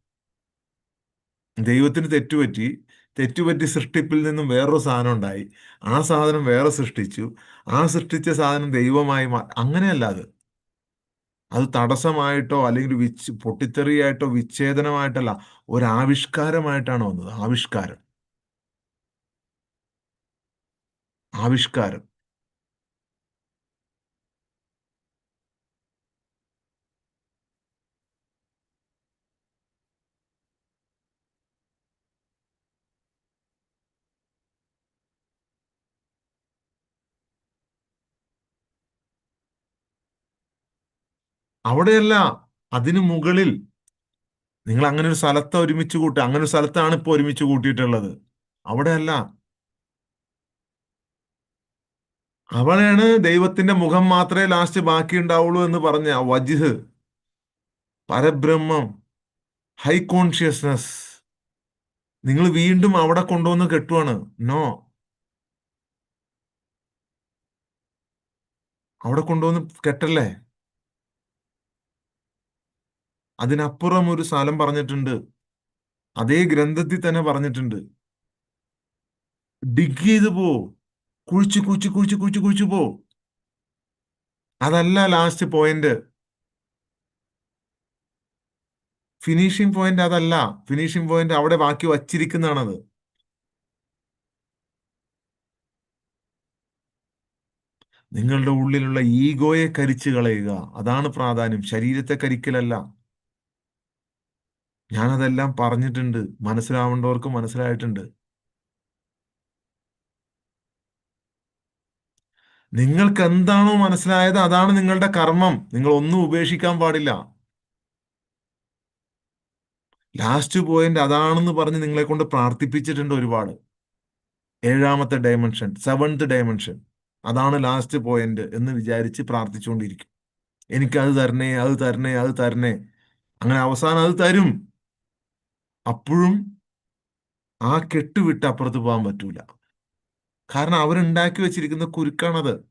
ദൈവത്തിന് തെറ്റുപറ്റി, തെറ്റുപറ്റി സൃഷ്ടിപ്പിൽ നിന്നും വേറൊരു സാധനം ഉണ്ടായി. ആ സാധനം വേറെ സൃഷ്ടിച്ചു. ആ സൃഷ്ടിച്ച സാധനം ദൈവമായി അങ്ങനെയല്ല അത്. അത് തടസ്സമായിട്ടോ അല്ലെങ്കിൽ പൊട്ടിത്തെറിയായിട്ടോ വിച്ഛേദനമായിട്ടല്ല, ഒരാവിഷ്കാരമായിട്ടാണ് വന്നത്. ആവിഷ്കാരം, ആവിഷ്കാരം. അവിടെയല്ല, അതിനു മുകളിൽ. നിങ്ങൾ അങ്ങനെ ഒരു സ്ഥലത്ത് ഒരുമിച്ച് കൂട്ടുക, അങ്ങനെ ഒരു സ്ഥലത്താണ് ഇപ്പൊ ഒരുമിച്ച് കൂട്ടിയിട്ടുള്ളത്. അവിടെയല്ല. അവിടെയാണ് ദൈവത്തിന്റെ മുഖം മാത്രമേ ലാസ്റ്റ് ബാക്കിയുണ്ടാവുള്ളൂ എന്ന് പറഞ്ഞ വജ്ഹ്, പരബ്രഹ്മം, ഹൈ കോൺഷ്യസ്നസ്. നിങ്ങൾ വീണ്ടും അവിടെ കൊണ്ടുവന്ന് കെട്ടുവാണ്. നോ, അവിടെ കൊണ്ടുവന്ന് കെട്ടല്ലേ. അതിനപ്പുറം ഒരു സ്ഥലം പറഞ്ഞിട്ടുണ്ട്. അതേ ഗ്രന്ഥത്തിൽ തന്നെ പറഞ്ഞിട്ടുണ്ട്. ഡിഗ് ചെയ്ത് പോ, കുഴിച്ച് കുഴിച്ച് കുഴിച്ച് കുഴിച്ച് കുഴിച്ച് പോ. അതല്ല ലാസ്റ്റ് പോയിന്റ്. ഫിനിഷിംഗ് പോയിന്റ് അതല്ല. ഫിനിഷിംഗ് പോയിന്റ് അവിടെ ബാക്കി വച്ചിരിക്കുന്നതാണത്. നിങ്ങളുടെ ഉള്ളിലുള്ള ഈഗോയെ കരിച്ചു കളയുക, അതാണ് പ്രാധാന്യം, ശരീരത്തെ കരിക്കലല്ല. ഞാനതെല്ലാം പറഞ്ഞിട്ടുണ്ട്, മനസ്സിലാവേണ്ടവർക്ക് മനസ്സിലായിട്ടുണ്ട്. നിങ്ങൾക്ക് എന്താണോ മനസ്സിലായത് അതാണ് നിങ്ങളുടെ കർമ്മം. നിങ്ങൾ ഒന്നും ഉപേക്ഷിക്കാൻ പാടില്ല. ലാസ്റ്റ് പോയിന്റ് അതാണെന്ന് പറഞ്ഞ് നിങ്ങളെ കൊണ്ട് പ്രാർത്ഥിപ്പിച്ചിട്ടുണ്ട് ഒരുപാട്. ഏഴാമത്തെ ഡയമെൻഷൻ, സെവൻത് ഡയമെൻഷൻ, അതാണ് ലാസ്റ്റ് പോയിന്റ് എന്ന് വിചാരിച്ച് പ്രാർത്ഥിച്ചുകൊണ്ടിരിക്കും. എനിക്കത് തരണേ, അത് തരണേ, അത് തരണേ. അങ്ങനെ അവസാനം അത് തരും. അപ്പോഴും ആ കെട്ട് വിട്ട് അപ്പുറത്ത് പോകാൻ പറ്റൂല. കാരണം അവരുണ്ടാക്കി വെച്ചിരിക്കുന്ന കുരുക്കാണത്.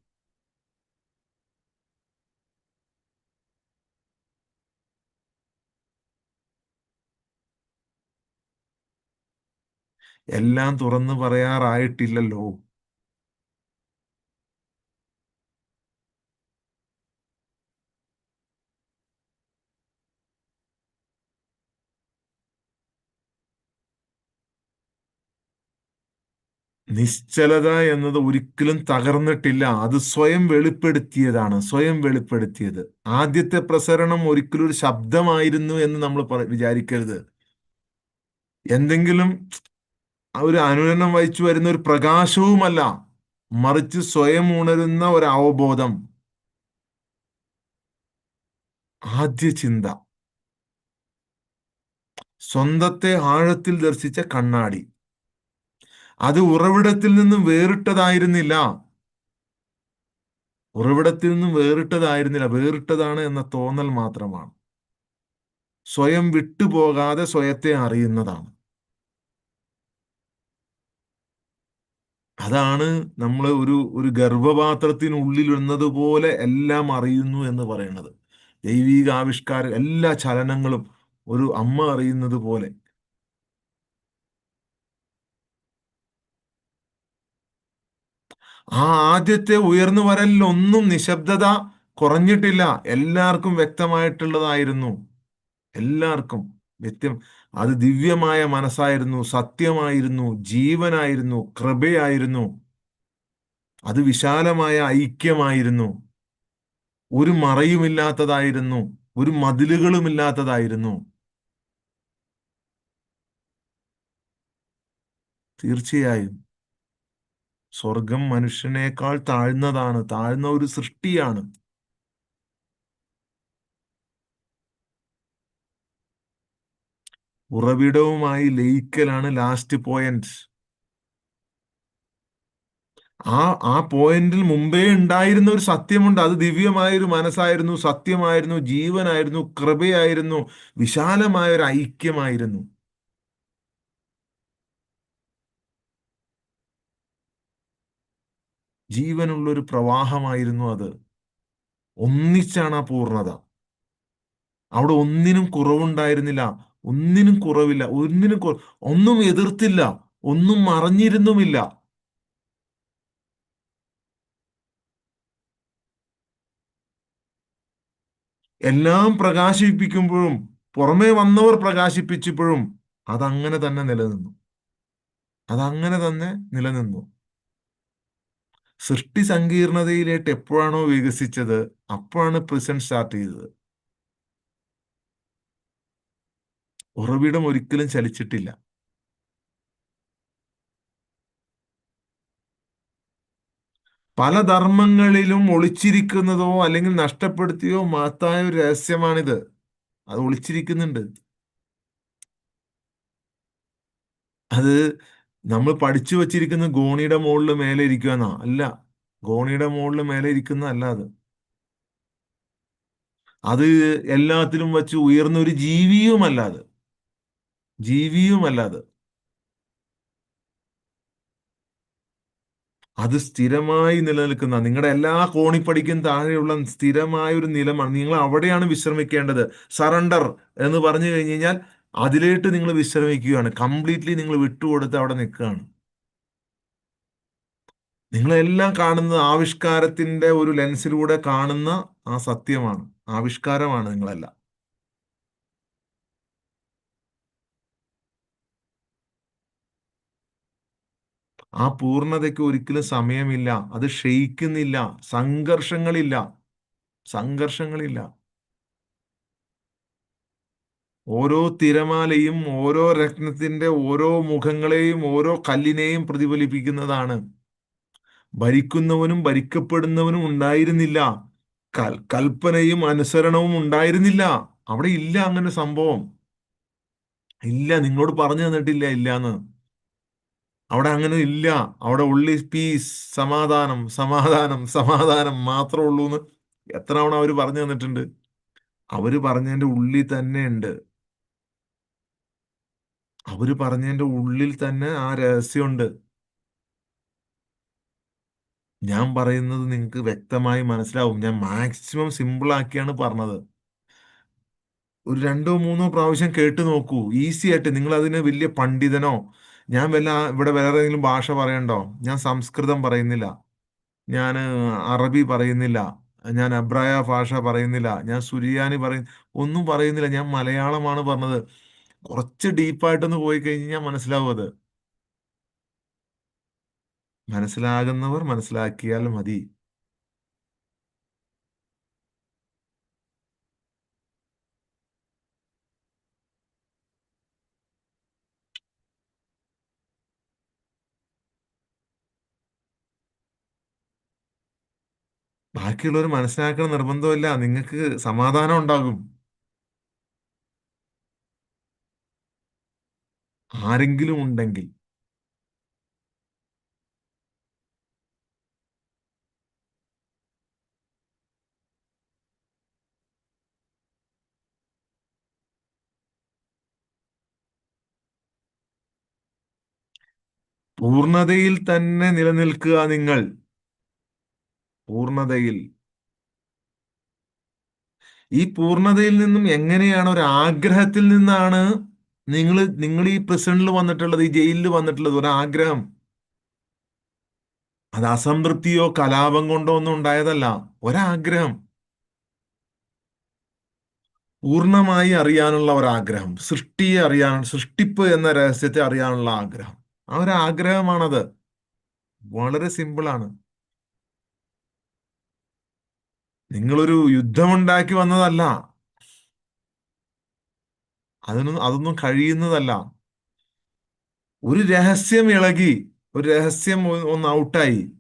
എല്ലാം തുറന്നു പറയാറായിട്ടില്ലല്ലോ. നിശ്ചലത എന്നത് ഒരിക്കലും തകർന്നിട്ടില്ല. അത് സ്വയം വെളിപ്പെടുത്തിയതാണ്, സ്വയം വെളിപ്പെടുത്തിയത്. ആദ്യത്തെ പ്രസരണം ഒരിക്കലും ഒരു ശബ്ദമായിരുന്നു എന്ന് നമ്മൾ വിചാരിക്കരുത്. എന്തെങ്കിലും ഒരു അനുരണനം വഹിച്ചു വരുന്ന ഒരു പ്രകാശവുമല്ല, മറിച്ച് സ്വയം ഉണരുന്ന ഒരു അവബോധം. ആദ്യ ചിന്ത, സ്വന്തത്തെ ആഴത്തിൽ ദർശിച്ച കണ്ണാടി. അത് ഉറവിടത്തിൽ നിന്നും വേറിട്ടതായിരുന്നില്ല. ഉറവിടത്തിൽ നിന്നും വേറിട്ടതായിരുന്നില്ല, വേറിട്ടതാണ് എന്ന തോന്നൽ മാത്രമാണ്. സ്വയം വിട്ടുപോകാതെ സ്വയത്തെ അറിയുന്നതാണ്. അതാണ് നമ്മൾ ഒരു ഒരു ഗർഭപാത്രത്തിനുള്ളിലിരുന്നത് പോലെ എല്ലാം അറിയുന്നു എന്ന് പറയുന്നത്. ദൈവിക ആവിഷ്കാരം, എല്ലാ ചലനങ്ങളും ഒരു അമ്മ അറിയുന്നത് പോലെ. ആ ആദ്യത്തെ ഉയർന്നു വരലിൽ ഒന്നും നിശബ്ദത കുറഞ്ഞിട്ടില്ല. എല്ലാവർക്കും വ്യക്തമായിട്ടുള്ളതായിരുന്നു. എല്ലാവർക്കും വ്യക്തം. അത് ദിവ്യമായ മനസ്സായിരുന്നു, സത്യമായിരുന്നു, ജീവനായിരുന്നു, കൃപയായിരുന്നു. അത് വിശാലമായ ഐക്യമായിരുന്നു. ഒരു മറയുമില്ലാത്തതായിരുന്നു, ഒരു മതിലുകളുമില്ലാത്തതായിരുന്നു. തീർച്ചയായും സ്വർഗം മനുഷ്യനേക്കാൾ താഴ്ന്നതാണ്, താഴ്ന്ന ഒരു സൃഷ്ടിയാണ്. ഉറവിടവുമായി ലയിക്കലാണ് ലാസ്റ്റ് പോയിന്റ്. ആ ആ പോയിന്റിൽ മുമ്പേ ഉണ്ടായിരുന്ന ഒരു സത്യമുണ്ട്. അത് ദിവ്യമായ ഒരു മനസ്സായിരുന്നു, സത്യമായിരുന്നു, ജീവനായിരുന്നു, കൃപയായിരുന്നു, വിശാലമായ ഒരു ഐക്യമായിരുന്നു. ജീവനുള്ള ഒരു പ്രവാഹമായിരുന്നു അത്. ഒന്നിച്ചാണ് ആ പൂർണ്ണത. അവിടെ ഒന്നിനും കുറവുണ്ടായിരുന്നില്ല, ഒന്നിനും കുറവില്ല, ഒന്നും എതിർത്തില്ല, ഒന്നും മറഞ്ഞിരുന്നുമില്ല. എല്ലാം പ്രകാശിപ്പിക്കുമ്പോഴും പുറമേ വന്നവർ പ്രകാശിപ്പിച്ചപ്പോഴും അതങ്ങനെ തന്നെ നിലനിന്നു. അതങ്ങനെ തന്നെ നിലനിന്നു. സൃഷ്ടി സങ്കീർണതയിലേക്ക് എപ്പോഴാണോ വികസിച്ചത്, അപ്പോഴാണ് പ്രിസന്റ് സ്റ്റാർട്ട് ചെയ്തത്. ഉറവിടം ഒരിക്കലും ചലിച്ചിട്ടില്ല. പല ധർമ്മങ്ങളിലും ഒളിച്ചിരിക്കുന്നതോ അല്ലെങ്കിൽ നഷ്ടപ്പെടുത്തിയോ മഹത്തായ ഒരു രഹസ്യമാണിത്. അത് ഒളിച്ചിരിക്കുന്നുണ്ട്. അത് നമ്മൾ പഠിച്ചു വച്ചിരിക്കുന്ന ഗോണിയുടെ മുകളിൽ മേലെ ഇരിക്കുമെന്നാ, അല്ല. ഗോണിയുടെ മുകളിൽ മേലെ ഇരിക്കുന്നതല്ല അത്. അത് എല്ലാത്തിലും വച്ച് ഉയർന്ന ഒരു ജീവിയുമല്ല അത്. ജീവിയുമല്ല അത്. അത് സ്ഥിരമായി നിലനിൽക്കുന്ന നിങ്ങളുടെ എല്ലാ കോണിപ്പടിക്കും താഴെയുള്ള സ്ഥിരമായ ഒരു നിലമാണ്. നിങ്ങൾ അവിടെയാണ് വിശ്രമിക്കേണ്ടത്. സറണ്ടർ എന്ന് പറഞ്ഞു കഴിഞ്ഞു കഴിഞ്ഞാൽ അതിലേട്ട് നിങ്ങൾ വിശ്രമിക്കുകയാണ്. കംപ്ലീറ്റ്ലി നിങ്ങൾ വിട്ടുകൊടുത്ത് അവിടെ നിൽക്കുകയാണ്. നിങ്ങളെല്ലാം കാണുന്നത് ആവിഷ്കാരത്തിന്റെ ഒരു ലെൻസിലൂടെ കാണുന്ന ആ സത്യമാണ്. ആവിഷ്കാരമാണ് നിങ്ങളെല്ലാം. ആ പൂർണ്ണതയ്ക്ക് ഒരിക്കലും സമയമില്ല. അത് ക്ഷയിക്കുന്നില്ല. സംഘർഷങ്ങളില്ല. സംഘർഷങ്ങളില്ല. ഓരോ തിരമാലയും ഓരോ രത്നത്തിന്റെ ഓരോ മുഖങ്ങളെയും ഓരോ കല്ലിനെയും പ്രതിഫലിപ്പിക്കുന്നതാണ്. ഭരിക്കുന്നവനും ഭരിക്കപ്പെടുന്നവനും ഉണ്ടായിരുന്നില്ല. കൽപ്പനയും അനുസരണവും ഉണ്ടായിരുന്നില്ല. അവിടെ ഇല്ല അങ്ങനെ സംഭവം. ഇല്ല, നിങ്ങളോട് പറഞ്ഞു തന്നിട്ടില്ല ഇല്ലാന്ന്. അവിടെ അങ്ങനെ ഇല്ല. അവിടെ ഉള്ളി പീസ്, സമാധാനം, സമാധാനം, സമാധാനം മാത്രമേ ഉള്ളൂ എന്ന് എത്ര തവണ അവര് പറഞ്ഞു തന്നിട്ടുണ്ട്. അവര് പറഞ്ഞതിന്റെ ഉള്ളിൽ തന്നെ ഉണ്ട്. അവര് പറഞ്ഞതിന്റെ ഉള്ളിൽ തന്നെ ആ രഹസ്യമുണ്ട്. ഞാൻ പറയുന്നത് നിങ്ങൾക്ക് വ്യക്തമായി മനസ്സിലാവും. ഞാൻ മാക്സിമം സിമ്പിൾ ആക്കിയാണ് പറഞ്ഞത്. ഒരു രണ്ടോ മൂന്നോ പ്രാവശ്യം കേട്ട് നോക്കൂ. ഈസി ആയിട്ട്. നിങ്ങൾ അതിന് വലിയ പണ്ഡിതനോ, ഞാൻ ഇവിടെ വേറെ ഏതെങ്കിലും ഭാഷ പറയണ്ടോ? ഞാൻ സംസ്കൃതം പറയുന്നില്ല. ഞാൻ അറബി പറയുന്നില്ല. ഞാൻ എബ്രായ ഭാഷ പറയുന്നില്ല. ഞാൻ സുറിയാനി ഒന്നും പറയുന്നില്ല. ഞാൻ മലയാളമാണ് പറഞ്ഞത്. കുറച്ച് ഡീപ്പായിട്ടൊന്ന് പോയി കഴിഞ്ഞാൽ മനസ്സിലാവും അത്. മനസ്സിലാകുന്നവർ മനസ്സിലാക്കിയാൽ മതി. ബാക്കിയുള്ളവർ മനസ്സിലാക്കണം നിർബന്ധമില്ല. നിങ്ങൾക്ക് സമാധാനം ഉണ്ടാകും. ആരെങ്കിലും ഉണ്ടെങ്കിൽ. പൂർണ്ണതയിൽ തന്നെ നിലനിൽക്കുക നിങ്ങൾ. പൂർണ്ണതയിൽ. ഈ പൂർണ്ണതയിൽ നിന്നും എങ്ങനെയാണ്, ഒരു ആഗ്രഹത്തിൽ നിന്നാണ് നിങ്ങൾ ഈ പ്രസന്റിൽ വന്നിട്ടുള്ളത്, ഈ ജയിലിൽ വന്നിട്ടുള്ളത് ഒരു ആഗ്രഹം. അത് അസംതൃപ്തിയോ കലാപം കൊണ്ടോ ഒന്നും ഉണ്ടായതല്ല. ഒരാഗ്രഹം. പൂർണ്ണമായി അറിയാനുള്ള ഒരാഗ്രഹം. സൃഷ്ടിയെ അറിയാൻ, സൃഷ്ടിപ്പ് എന്ന രഹസ്യത്തെ അറിയാനുള്ള ആഗ്രഹം. ആ ഒരു ആഗ്രഹമാണത്. വളരെ സിമ്പിളാണ്. നിങ്ങളൊരു യുദ്ധമുണ്ടാക്കി വന്നതല്ല. അതൊന്നും കഴിയുന്നതല്ല. ഒരു രഹസ്യം ഇളകി, ഒരു രഹസ്യം ഒന്ന് ഔട്ടായി.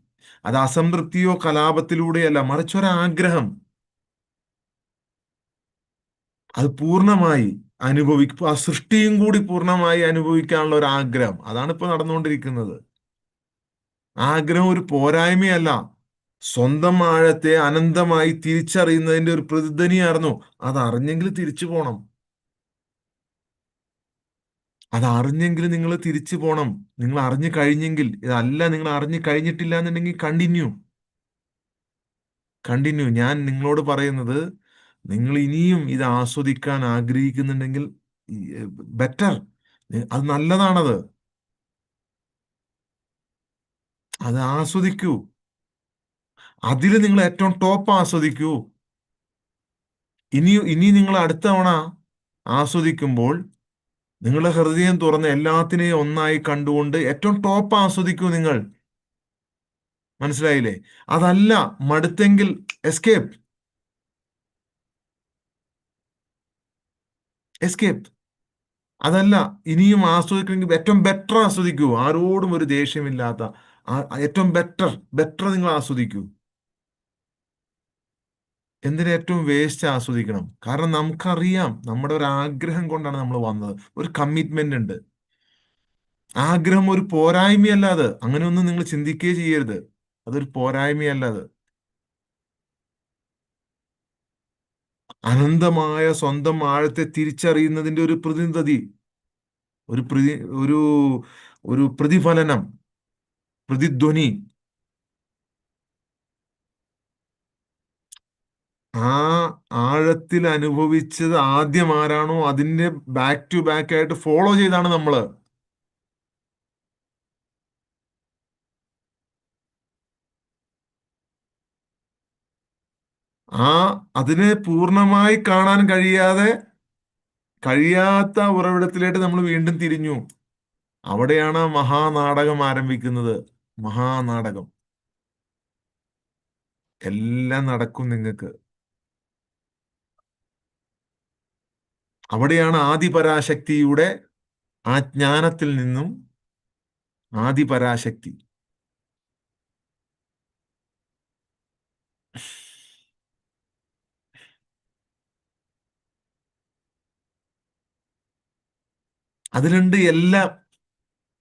അത് അസംതൃപ്തിയോ കലാപത്തിലൂടെയല്ല, മറിച്ച് ഒരാഗ്രഹം. അത് പൂർണ്ണമായി അനുഭവിക്കും. ആ സൃഷ്ടിയും കൂടി പൂർണ്ണമായി അനുഭവിക്കാനുള്ള ഒരു ആഗ്രഹം. അതാണ് ഇപ്പൊ നടന്നുകൊണ്ടിരിക്കുന്നത്. ആഗ്രഹം ഒരു പോരായ്മയല്ല. സ്വന്തം ആഴത്തെ അനന്തമായി തിരിച്ചറിയുന്നതിന്റെ ഒരു പ്രതിധ്വനിയായിരുന്നു. അത് അറിഞ്ഞെങ്കിൽ തിരിച്ചു പോണം. അത് അറിഞ്ഞെങ്കിൽ നിങ്ങൾ തിരിച്ചു പോണം. നിങ്ങൾ അറിഞ്ഞു കഴിഞ്ഞെങ്കിൽ. ഇതല്ല, നിങ്ങൾ അറിഞ്ഞു കഴിഞ്ഞിട്ടില്ല എന്നുണ്ടെങ്കിൽ കണ്ടിന്യൂ. കണ്ടിന്യൂ. ഞാൻ നിങ്ങളോട് പറയുന്നത്, നിങ്ങൾ ഇനിയും ഇത് ആസ്വദിക്കാൻ ആഗ്രഹിക്കുന്നുണ്ടെങ്കിൽ ബെറ്റർ. അത് നല്ലതാണത്. അത് ആസ്വദിക്കൂ. അതിൽ നിങ്ങൾ ഏറ്റവും ടോപ്പ് ആസ്വദിക്കൂ. ഇനി ഇനി നിങ്ങൾ അടുത്ത തവണ ആസ്വദിക്കുമ്പോൾ നിങ്ങളുടെ ഹൃദയം തുറന്ന് എല്ലാത്തിനെയും ഒന്നായി കണ്ടുകൊണ്ട് ഏറ്റവും ടോപ്പ് ആസ്വദിക്കൂ നിങ്ങൾ. മനസ്സിലായില്ലേ? അതല്ല, മടുത്തെങ്കിൽ എസ്കേപ്പ്. എസ്കേപ്പ്. അതല്ല, ഇനിയും ആസ്വദിക്കണമെങ്കിൽ ഏറ്റവും ബെറ്റർ ആസ്വദിക്കൂ. ആരോടും ഒരു ദേഷ്യമില്ലാത്ത ഏറ്റവും ബെറ്റർ ബെറ്റർ നിങ്ങൾ ആസ്വദിക്കൂ. എന്തിന് ഏറ്റവും വേസ്റ്റ് ആസ്വദിക്കണം? കാരണം നമുക്കറിയാം നമ്മുടെ ഒരു ആഗ്രഹം കൊണ്ടാണ് നമ്മൾ വന്നത്. ഒരു കമ്മിറ്റ്മെന്റ് ഉണ്ട്. ആഗ്രഹം ഒരു പോരായ്മയല്ല അത്. അങ്ങനെയൊന്നും നിങ്ങൾ ചിന്തിക്കുകയേ ചെയ്യരുത്. അതൊരു പോരായ്മയല്ല അത്. അനന്തമായ സ്വന്തം ആഴത്തെ തിരിച്ചറിയുന്നതിന്റെ ഒരു പ്രതിനിധി, ഒരു പ്രതി ഒരു ഒരു പ്രതിഫലനം, പ്രതിധ്വനി. ആ ആഴത്തിൽ അനുഭവിച്ചത് ആദ്യം ആരാണോ അതിന്റെ ബാക്ക് ടു ബാക്ക് ആയിട്ട് ഫോളോ ചെയ്താണ് നമ്മള്. ആ അതിനെ പൂർണ്ണമായി കാണാൻ കഴിയാത്ത ഉറവിടത്തിലേക്ക് നമ്മൾ വീണ്ടും തിരിഞ്ഞു. അവിടെയാണ് മഹാനാടകം ആരംഭിക്കുന്നത്. മഹാനാടകം. എല്ലാം നടക്കും നിങ്ങൾക്ക്. അവിടെയാണ് ആദിപരാശക്തിയുടെ ആ ജ്ഞാനത്തിൽ നിന്നും ആദിപരാശക്തി. അതിലുണ്ട് എല്ലാം.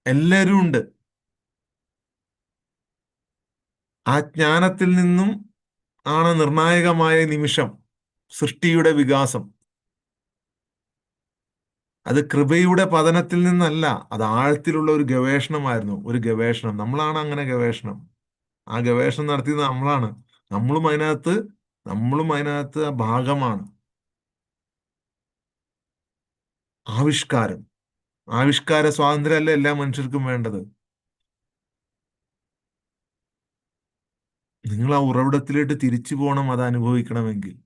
എല്ലാവരും ഉണ്ട്. ആ ജ്ഞാനത്തിൽ നിന്നും ആണ് നിർണായകമായ നിമിഷം, സൃഷ്ടിയുടെ വികാസം. അത് കൃപയുടെ പതനത്തിൽ നിന്നല്ല. അത് ആഴത്തിലുള്ള ഒരു ഗവേഷണമായിരുന്നു. ഒരു ഗവേഷണം. നമ്മളാണ് അങ്ങനെ ഗവേഷണം. ആ ഗവേഷണം നടത്തിയത് നമ്മളാണ്. നമ്മളും അതിനകത്ത് നമ്മളും അതിനകത്ത് ഭാഗമാണ്. ആവിഷ്കാരം. ആവിഷ്കാര സ്വാതന്ത്ര്യമല്ല എല്ലാ മനുഷ്യർക്കും വേണ്ടത്. നിങ്ങൾ ആ ഉറവിടത്തിലേക്ക് തിരിച്ചു പോകണം അത് അനുഭവിക്കണമെങ്കിൽ.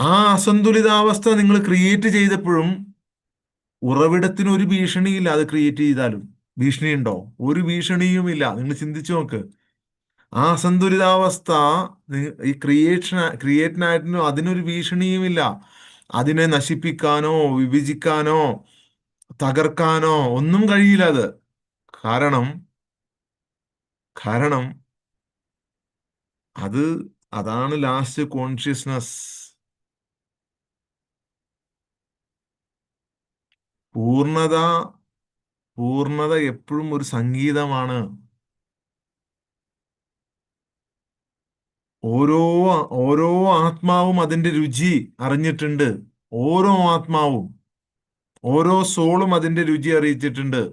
ആ അസന്തുലിതാവസ്ഥ നിങ്ങൾ ക്രിയേറ്റ് ചെയ്തപ്പോഴും ഉറവിടത്തിന് ഒരു ഭീഷണിയില്ല. അത് ക്രിയേറ്റ് ചെയ്താലും ഭീഷണിയുണ്ടോ? ഒരു ഭീഷണിയുമില്ല. നിങ്ങൾ ചിന്തിച്ചു നോക്ക്. ആ അസന്തുലിതാവസ്ഥ ഈ ക്രിയേറ്റിനായിട്ടിനോ അതിനൊരു ഭീഷണിയുമില്ല. അതിനെ നശിപ്പിക്കാനോ വിഭജിക്കാനോ തകർക്കാനോ ഒന്നും കഴിയില്ല അത്. കാരണം കാരണം അത് അതാണ് ലാസ്റ്റ് കോൺഷ്യസ്നസ്. പൂർണ്ണത പൂർണ്ണത എപ്പോഴും ഒരു സംഗീതമാണ്. ഓരോ ഓരോ ആത്മാവും അതിന്റെ രുചി അറിഞ്ഞിട്ടുണ്ട്. ഓരോ ആത്മാവും, ഓരോ സോളും അതിന്റെ രുചി അറിയിച്ചിട്ടുണ്ട്.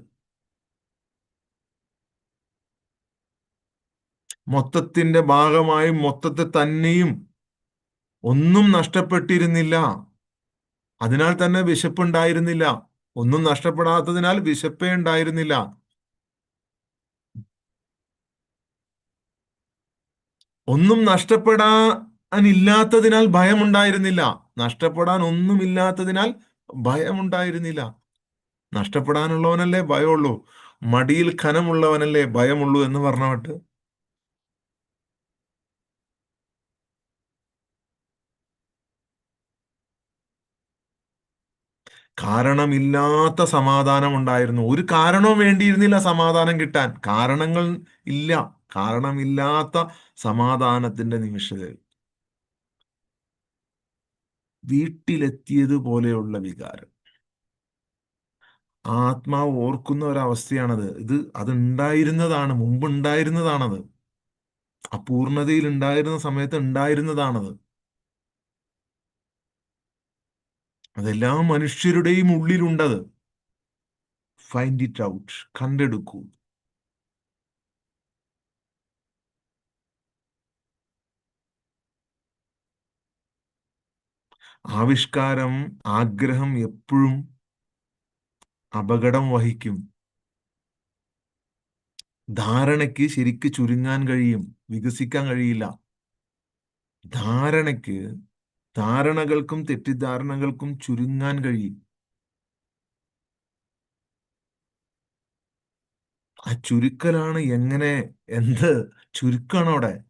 മൊത്തത്തിന്റെ ഭാഗമായി മൊത്തത്തെ തന്നെയും ഒന്നും നഷ്ടപ്പെട്ടിരുന്നില്ല. അതിനാൽ തന്നെ വിശപ്പുണ്ടായിരുന്നില്ല. ഒന്നും നഷ്ടപ്പെടാത്തതിനാൽ വിശപ്പേ ഉണ്ടായിരുന്നില്ല. ഒന്നും നഷ്ടപ്പെടാനില്ലാത്തതിനാൽ ഭയമുണ്ടായിരുന്നില്ല. നഷ്ടപ്പെടാൻ ഒന്നുമില്ലാത്തതിനാൽ ഭയമുണ്ടായിരുന്നില്ല. നഷ്ടപ്പെടാനുള്ളവനല്ലേ ഭയമുള്ളൂ. മടിയിൽ ഖനമുള്ളവനല്ലേ ഭയമുള്ളൂ എന്ന് പറഞ്ഞവട്ട്. കാരണമില്ലാത്ത സമാധാനം ഉണ്ടായിരുന്നു. ഒരു കാരണവും വേണ്ടിയിരുന്നില്ല സമാധാനം കിട്ടാൻ. കാരണങ്ങൾ ഇല്ല. കാരണമില്ലാത്ത സമാധാനത്തിന്റെ നിമിഷതകൾ. വീട്ടിലെത്തിയതുപോലെയുള്ള വികാരം. ആത്മാവ് ഓർക്കുന്ന ഒരവസ്ഥയാണത്. അതുണ്ടായിരുന്നതാണ്, മുമ്പ് ഉണ്ടായിരുന്നതാണത്. അപൂർണതയിൽ ഉണ്ടായിരുന്ന സമയത്ത് ഉണ്ടായിരുന്നതാണത്. അതെല്ലാ മനുഷ്യരുടെയും ഉള്ളിലുണ്ടത്. Find it out. കണ്ടെടുക്കൂ. ആവിഷ്കാരം, ആഗ്രഹം എപ്പോഴും അപകടം വഹിക്കും. ധാരണയ്ക്ക് ശരിക്ക് ചുരുങ്ങാൻ കഴിയും, വികസിക്കാൻ കഴിയില്ല. ധാരണയ്ക്ക് ധാരണകൾക്കും തെറ്റിദ്ധാരണകൾക്കും ചുരുങ്ങാൻ കഴിയും. ആ ചുരുക്കലാണ് എങ്ങനെ, എന്ത് ചുരുക്കാണ് അവിടെ.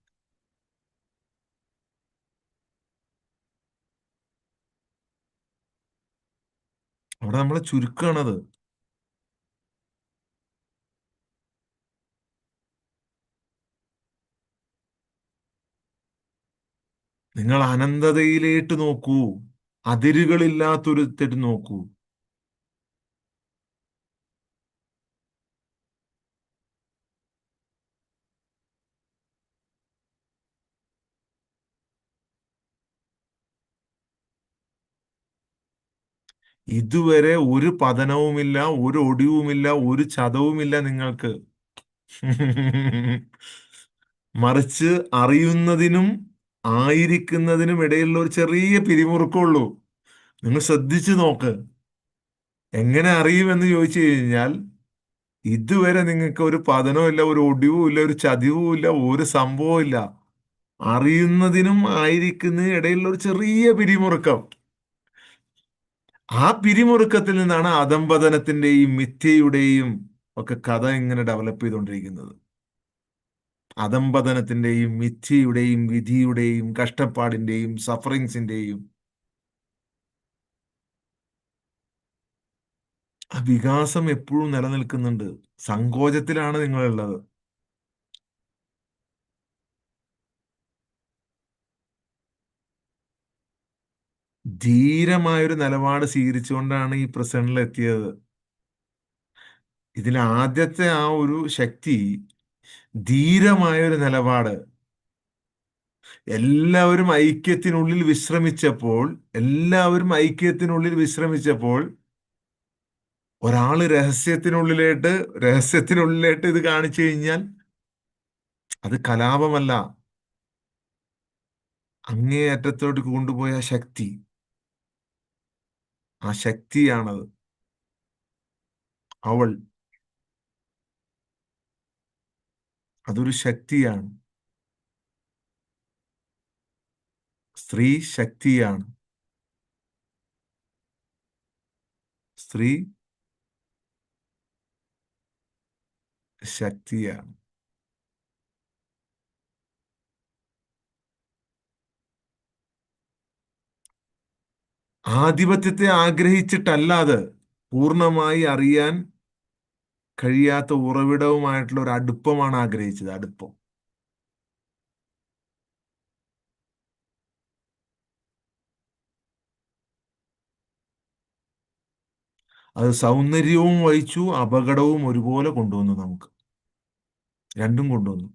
അവിടെ നമ്മളെ ചുരുക്കാണത്. നിങ്ങൾ അനന്തതയിലേട്ട് നോക്കൂ. അതിരുകളില്ലാത്തൊരു തെറ്റ് നോക്കൂ. ഇതുവരെ ഒരു പതനവുമില്ല, ഒരു ഒടിവുമില്ല, ഒരു ചതവുമില്ല നിങ്ങൾക്ക്. മറിച്ച് അറിയുന്നതിനും ആയിരിക്കുന്നതിനും ഇടയിലുള്ള ഒരു ചെറിയ പിരിമുറുക്കമുള്ളൂ. നിങ്ങൾ ശ്രദ്ധിച്ചു നോക്ക്. എങ്ങനെ അറിയുമെന്ന് ചോദിച്ചു കഴിഞ്ഞാൽ, ഇതുവരെ നിങ്ങൾക്ക് ഒരു പതനവും ഇല്ല, ഒരു ഒടിവും ഇല്ല, ഒരു ചതിവും ഇല്ല, ഒരു സംഭവവും ഇല്ല. അറിയുന്നതിനും ആയിരിക്കുന്നതിനും ഇടയിലുള്ള ഒരു ചെറിയ പിരിമുറുക്കം. ആ പിരിമുറുക്കത്തിൽ നിന്നാണ് അധംപതനത്തിന്റെയും മിഥ്യയുടെയും ഒക്കെ കഥ ഇങ്ങനെ ഡെവലപ്പ് ചെയ്തുകൊണ്ടിരിക്കുന്നത്. അധംപതനത്തിന്റെയും മിഥ്യയുടെയും വിധിയുടെയും കഷ്ടപ്പാടിന്റെയും സഫറിങ്സിന്റെയും ആ വികാസം എപ്പോഴും നിലനിൽക്കുന്നുണ്ട്. സങ്കോചത്തിലാണ് നിങ്ങളുള്ളത്. ധീരമായൊരു നിലപാട് സ്വീകരിച്ചുകൊണ്ടാണ് ഈ പ്രസിഡന്റിൽ എത്തിയത്. ഇതിൽ ആദ്യത്തെ ആ ഒരു ശക്തി, ധീരമായൊരു നിലപാട്. എല്ലാവരും ഐക്യത്തിനുള്ളിൽ വിശ്രമിച്ചപ്പോൾ എല്ലാവരും ഐക്യത്തിനുള്ളിൽ വിശ്രമിച്ചപ്പോൾ ഒരാള് രഹസ്യത്തിനുള്ളിലായിട്ട് ഇത് കാണിച്ചു കഴിഞ്ഞാൽ അത് കലാപമല്ല, അങ്ങേയറ്റത്തോട്ട് കൊണ്ടുപോയ ശക്തി. ആ ശക്തിയാണത്. അവൾ അതൊരു ശക്തിയാണ്. സ്ത്രീ ശക്തിയാണ്. സ്ത്രീ ശക്തിയാണ്. ആധിപത്യത്തെ ആഗ്രഹിച്ചിട്ടല്ല അത്, പൂർണ്ണമായി അറിയാൻ കഴിയാത്ത ഉറവിടവുമായിട്ടുള്ള ഒരു അടുപ്പമാണ് ആഗ്രഹിച്ചത്. അടുപ്പം. അത് സൗന്ദര്യവും വഹിച്ചു, അപകടവും ഒരുപോലെ കൊണ്ടുവന്നു. നമുക്ക് രണ്ടും കൊണ്ടുവന്നു.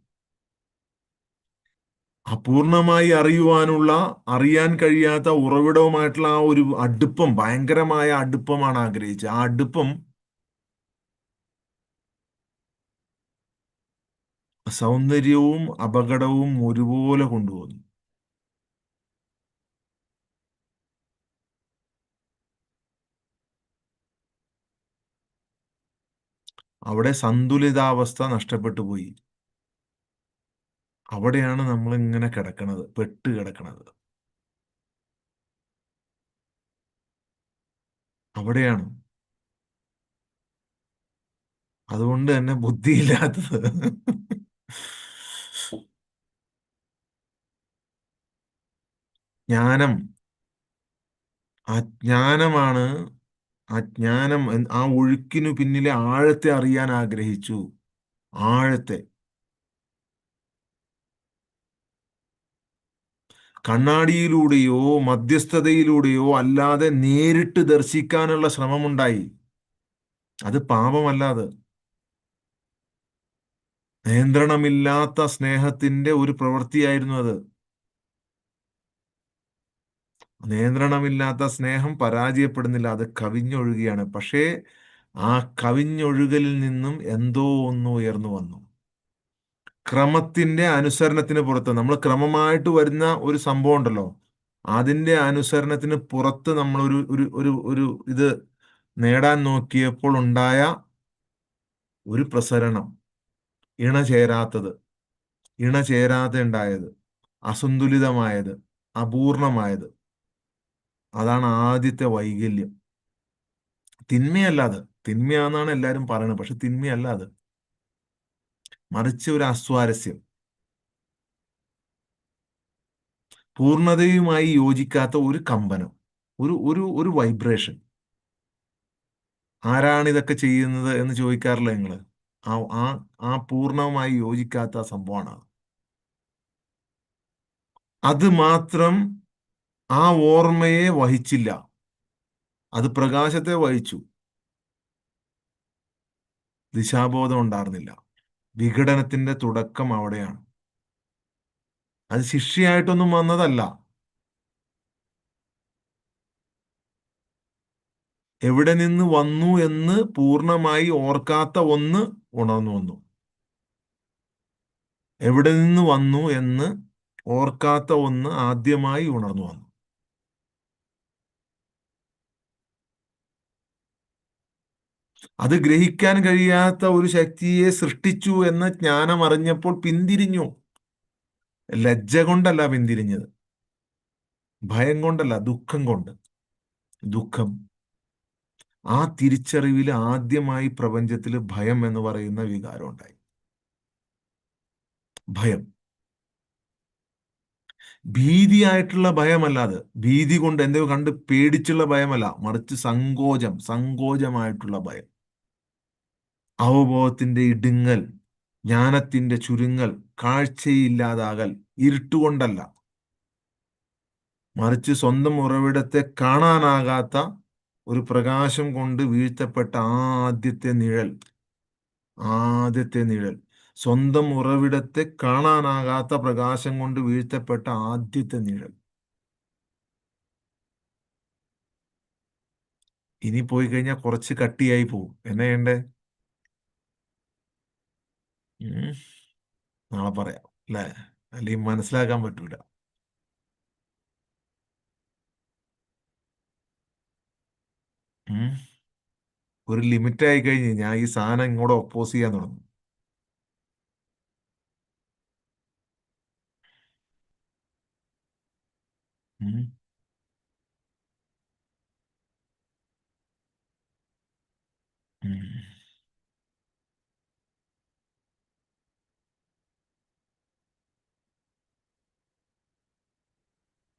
അപൂർണമായി അറിയാൻ കഴിയാത്ത ഉറവിടവുമായിട്ടുള്ള ആ ഒരു അടുപ്പം, ഭയങ്കരമായ അടുപ്പമാണ് ആഗ്രഹിച്ചത്. ആ അടുപ്പം സൗന്ദര്യവും അപകടവും ഒരുപോലെ കൊണ്ടുവന്നു. അവിടെ സന്തുലിതാവസ്ഥ നഷ്ടപ്പെട്ടു പോയി. അവിടെയാണ് നമ്മൾ ഇങ്ങനെ കിടക്കണത്, പെട്ട് കിടക്കണത്. അവിടെയാണ്. അതുകൊണ്ട് തന്നെ ബുദ്ധിയില്ലാത്തത്. ജ്ഞാനം, ആ ജ്ഞാനമാണ്. ആ ജ്ഞാനം ആ ഒഴുക്കിനു പിന്നിലെ ആഴത്തെ അറിയാൻ ആഗ്രഹിച്ചു. ആഴത്തെ. കണ്ണാടിയിലൂടെയോ മധ്യസ്ഥതയിലൂടെയോ അല്ലാതെ നേരിട്ട് ദർശിക്കാനുള്ള ശ്രമമുണ്ടായി. അത് പാപമല്ലാതെ, നിയന്ത്രണമില്ലാത്ത സ്നേഹത്തിന്റെ ഒരു പ്രവൃത്തിയായിരുന്നു അത്. നിയന്ത്രണമില്ലാത്ത സ്നേഹം പരാജയപ്പെടുന്നില്ല, അത് കവിഞ്ഞൊഴുകുകയാണ്. പക്ഷേ ആ കവിഞ്ഞൊഴുകലിൽ നിന്നും എന്തോ ഒന്ന് ഉയർന്നു വന്നു. ക്രമത്തിന്റെ അനുസരണത്തിന് പുറത്ത്, നമ്മൾ ക്രമമായിട്ട് വരുന്ന ഒരു സംഭവം ഉണ്ടല്ലോ, അതിന്റെ അനുസരണത്തിന് പുറത്ത് നമ്മൾ ഒരു ഒരു ഒരു ഒരു ഇത് നേടാൻ നോക്കിയപ്പോൾ ഉണ്ടായ ഒരു പ്രസരണം. ഇണചേരാത്തത്, ഇണചേരാതെ ഉണ്ടായത്, അസന്തുലിതമായത്, അപൂർണമായത്. അതാണ് ആദ്യത്തെ വൈകല്യം. തിന്മയല്ല അത്. തിന്മയാണെന്നാണ് എല്ലാവരും പറയുന്നത്, പക്ഷെ തിന്മയല്ല അത്. മറിച്ച് ഒരു അസ്വാരസ്യം, പൂർണ്ണതയുമായി യോജിക്കാത്ത ഒരു കമ്പനം, ഒരു ഒരു ഒരു വൈബ്രേഷൻ. ആരാണ് ഇതൊക്കെ ചെയ്യുന്നത് എന്ന് ചോദിക്കാറില്ല നിങ്ങൾ? ആ ആ ആ പൂർണ്ണമായി യോജിക്കാത്ത സംഭവമാണ് അത്. അത് മാത്രം ആ ഓർമ്മയെ വഹിച്ചില്ല, അത് പ്രകാശത്തെ വഹിച്ചു. ദിശാബോധം ഉണ്ടായിരുന്നില്ല. വിഘടനത്തിന്റെ തുടക്കം അവിടെയാണ്. അത് ശിക്ഷയായിട്ടൊന്നും വന്നതല്ല. എവിടെ നിന്ന് വന്നു എന്ന് പൂർണ്ണമായി ഓർക്കാത്ത ഒന്ന് ഉണർന്നു വന്നു. എവിടെ നിന്ന് വന്നു എന്ന് ഓർക്കാത്ത ഒന്ന് ആദ്യമായി ഉണർന്നു വന്നു. അത് ഗ്രഹിക്കാൻ കഴിയാത്ത ഒരു ശക്തിയെ സൃഷ്ടിച്ചു എന്ന ജ്ഞാനം അറിഞ്ഞപ്പോൾ പിന്തിരിഞ്ഞു. ലജ്ജ കൊണ്ടല്ല പിന്തിരിഞ്ഞത്, ഭയം കൊണ്ടല്ല, ദുഃഖം കൊണ്ട്. ദുഃഖം. ആ തിരിച്ചറിവിൽ ആദ്യമായി പ്രപഞ്ചത്തിൽ ഭയം എന്ന് പറയുന്ന വികാരം ഉണ്ടായി. ഭയം. ഭീതിയായിട്ടുള്ള ഭയമല്ല അത്. ഭീതി കൊണ്ട് എന്തെങ്കിലും കണ്ട് പേടിച്ചുള്ള ഭയമല്ല, മറിച്ച് സങ്കോചം, സങ്കോചമായിട്ടുള്ള ഭയം. അവബോധത്തിന്റെ ഇടുങ്ങൽ, ജ്ഞാനത്തിന്റെ ചുരുങ്ങൽ, കാഴ്ചയില്ലാതാകൽ. ഇരുട്ടുകൊണ്ടല്ല, മറിച്ച് സ്വന്തം ഉറവിടത്തെ കാണാനാകാത്ത ഒരു പ്രകാശം കൊണ്ട് വീഴ്ത്തപ്പെട്ട ആദ്യത്തെ നിഴൽ. ആദ്യത്തെ നിഴൽ. സ്വന്തം ഉറവിടത്തെ കാണാനാകാത്ത പ്രകാശം കൊണ്ട് വീഴ്ത്തപ്പെട്ട ആദ്യത്തെ നിഴൽ. ഇനി പോയി കഴിഞ്ഞാൽ കുറച്ച് കട്ടിയായി പോകും. എന്നാ ചെയ്യണ്ടേ? ഉം. നാളെ പറയാം അല്ലേ? അല്ലെങ്കിൽ മനസ്സിലാക്കാൻ പറ്റൂല. ഉം. ഒരു ലിമിറ്റ് ആയി കഴിഞ്ഞ് ഞാൻ ഈ സാധനം ഇങ്ങോട്ട് ഒപ്പോസ് ചെയ്യാൻ തുടങ്ങും. ഉം. ഉം.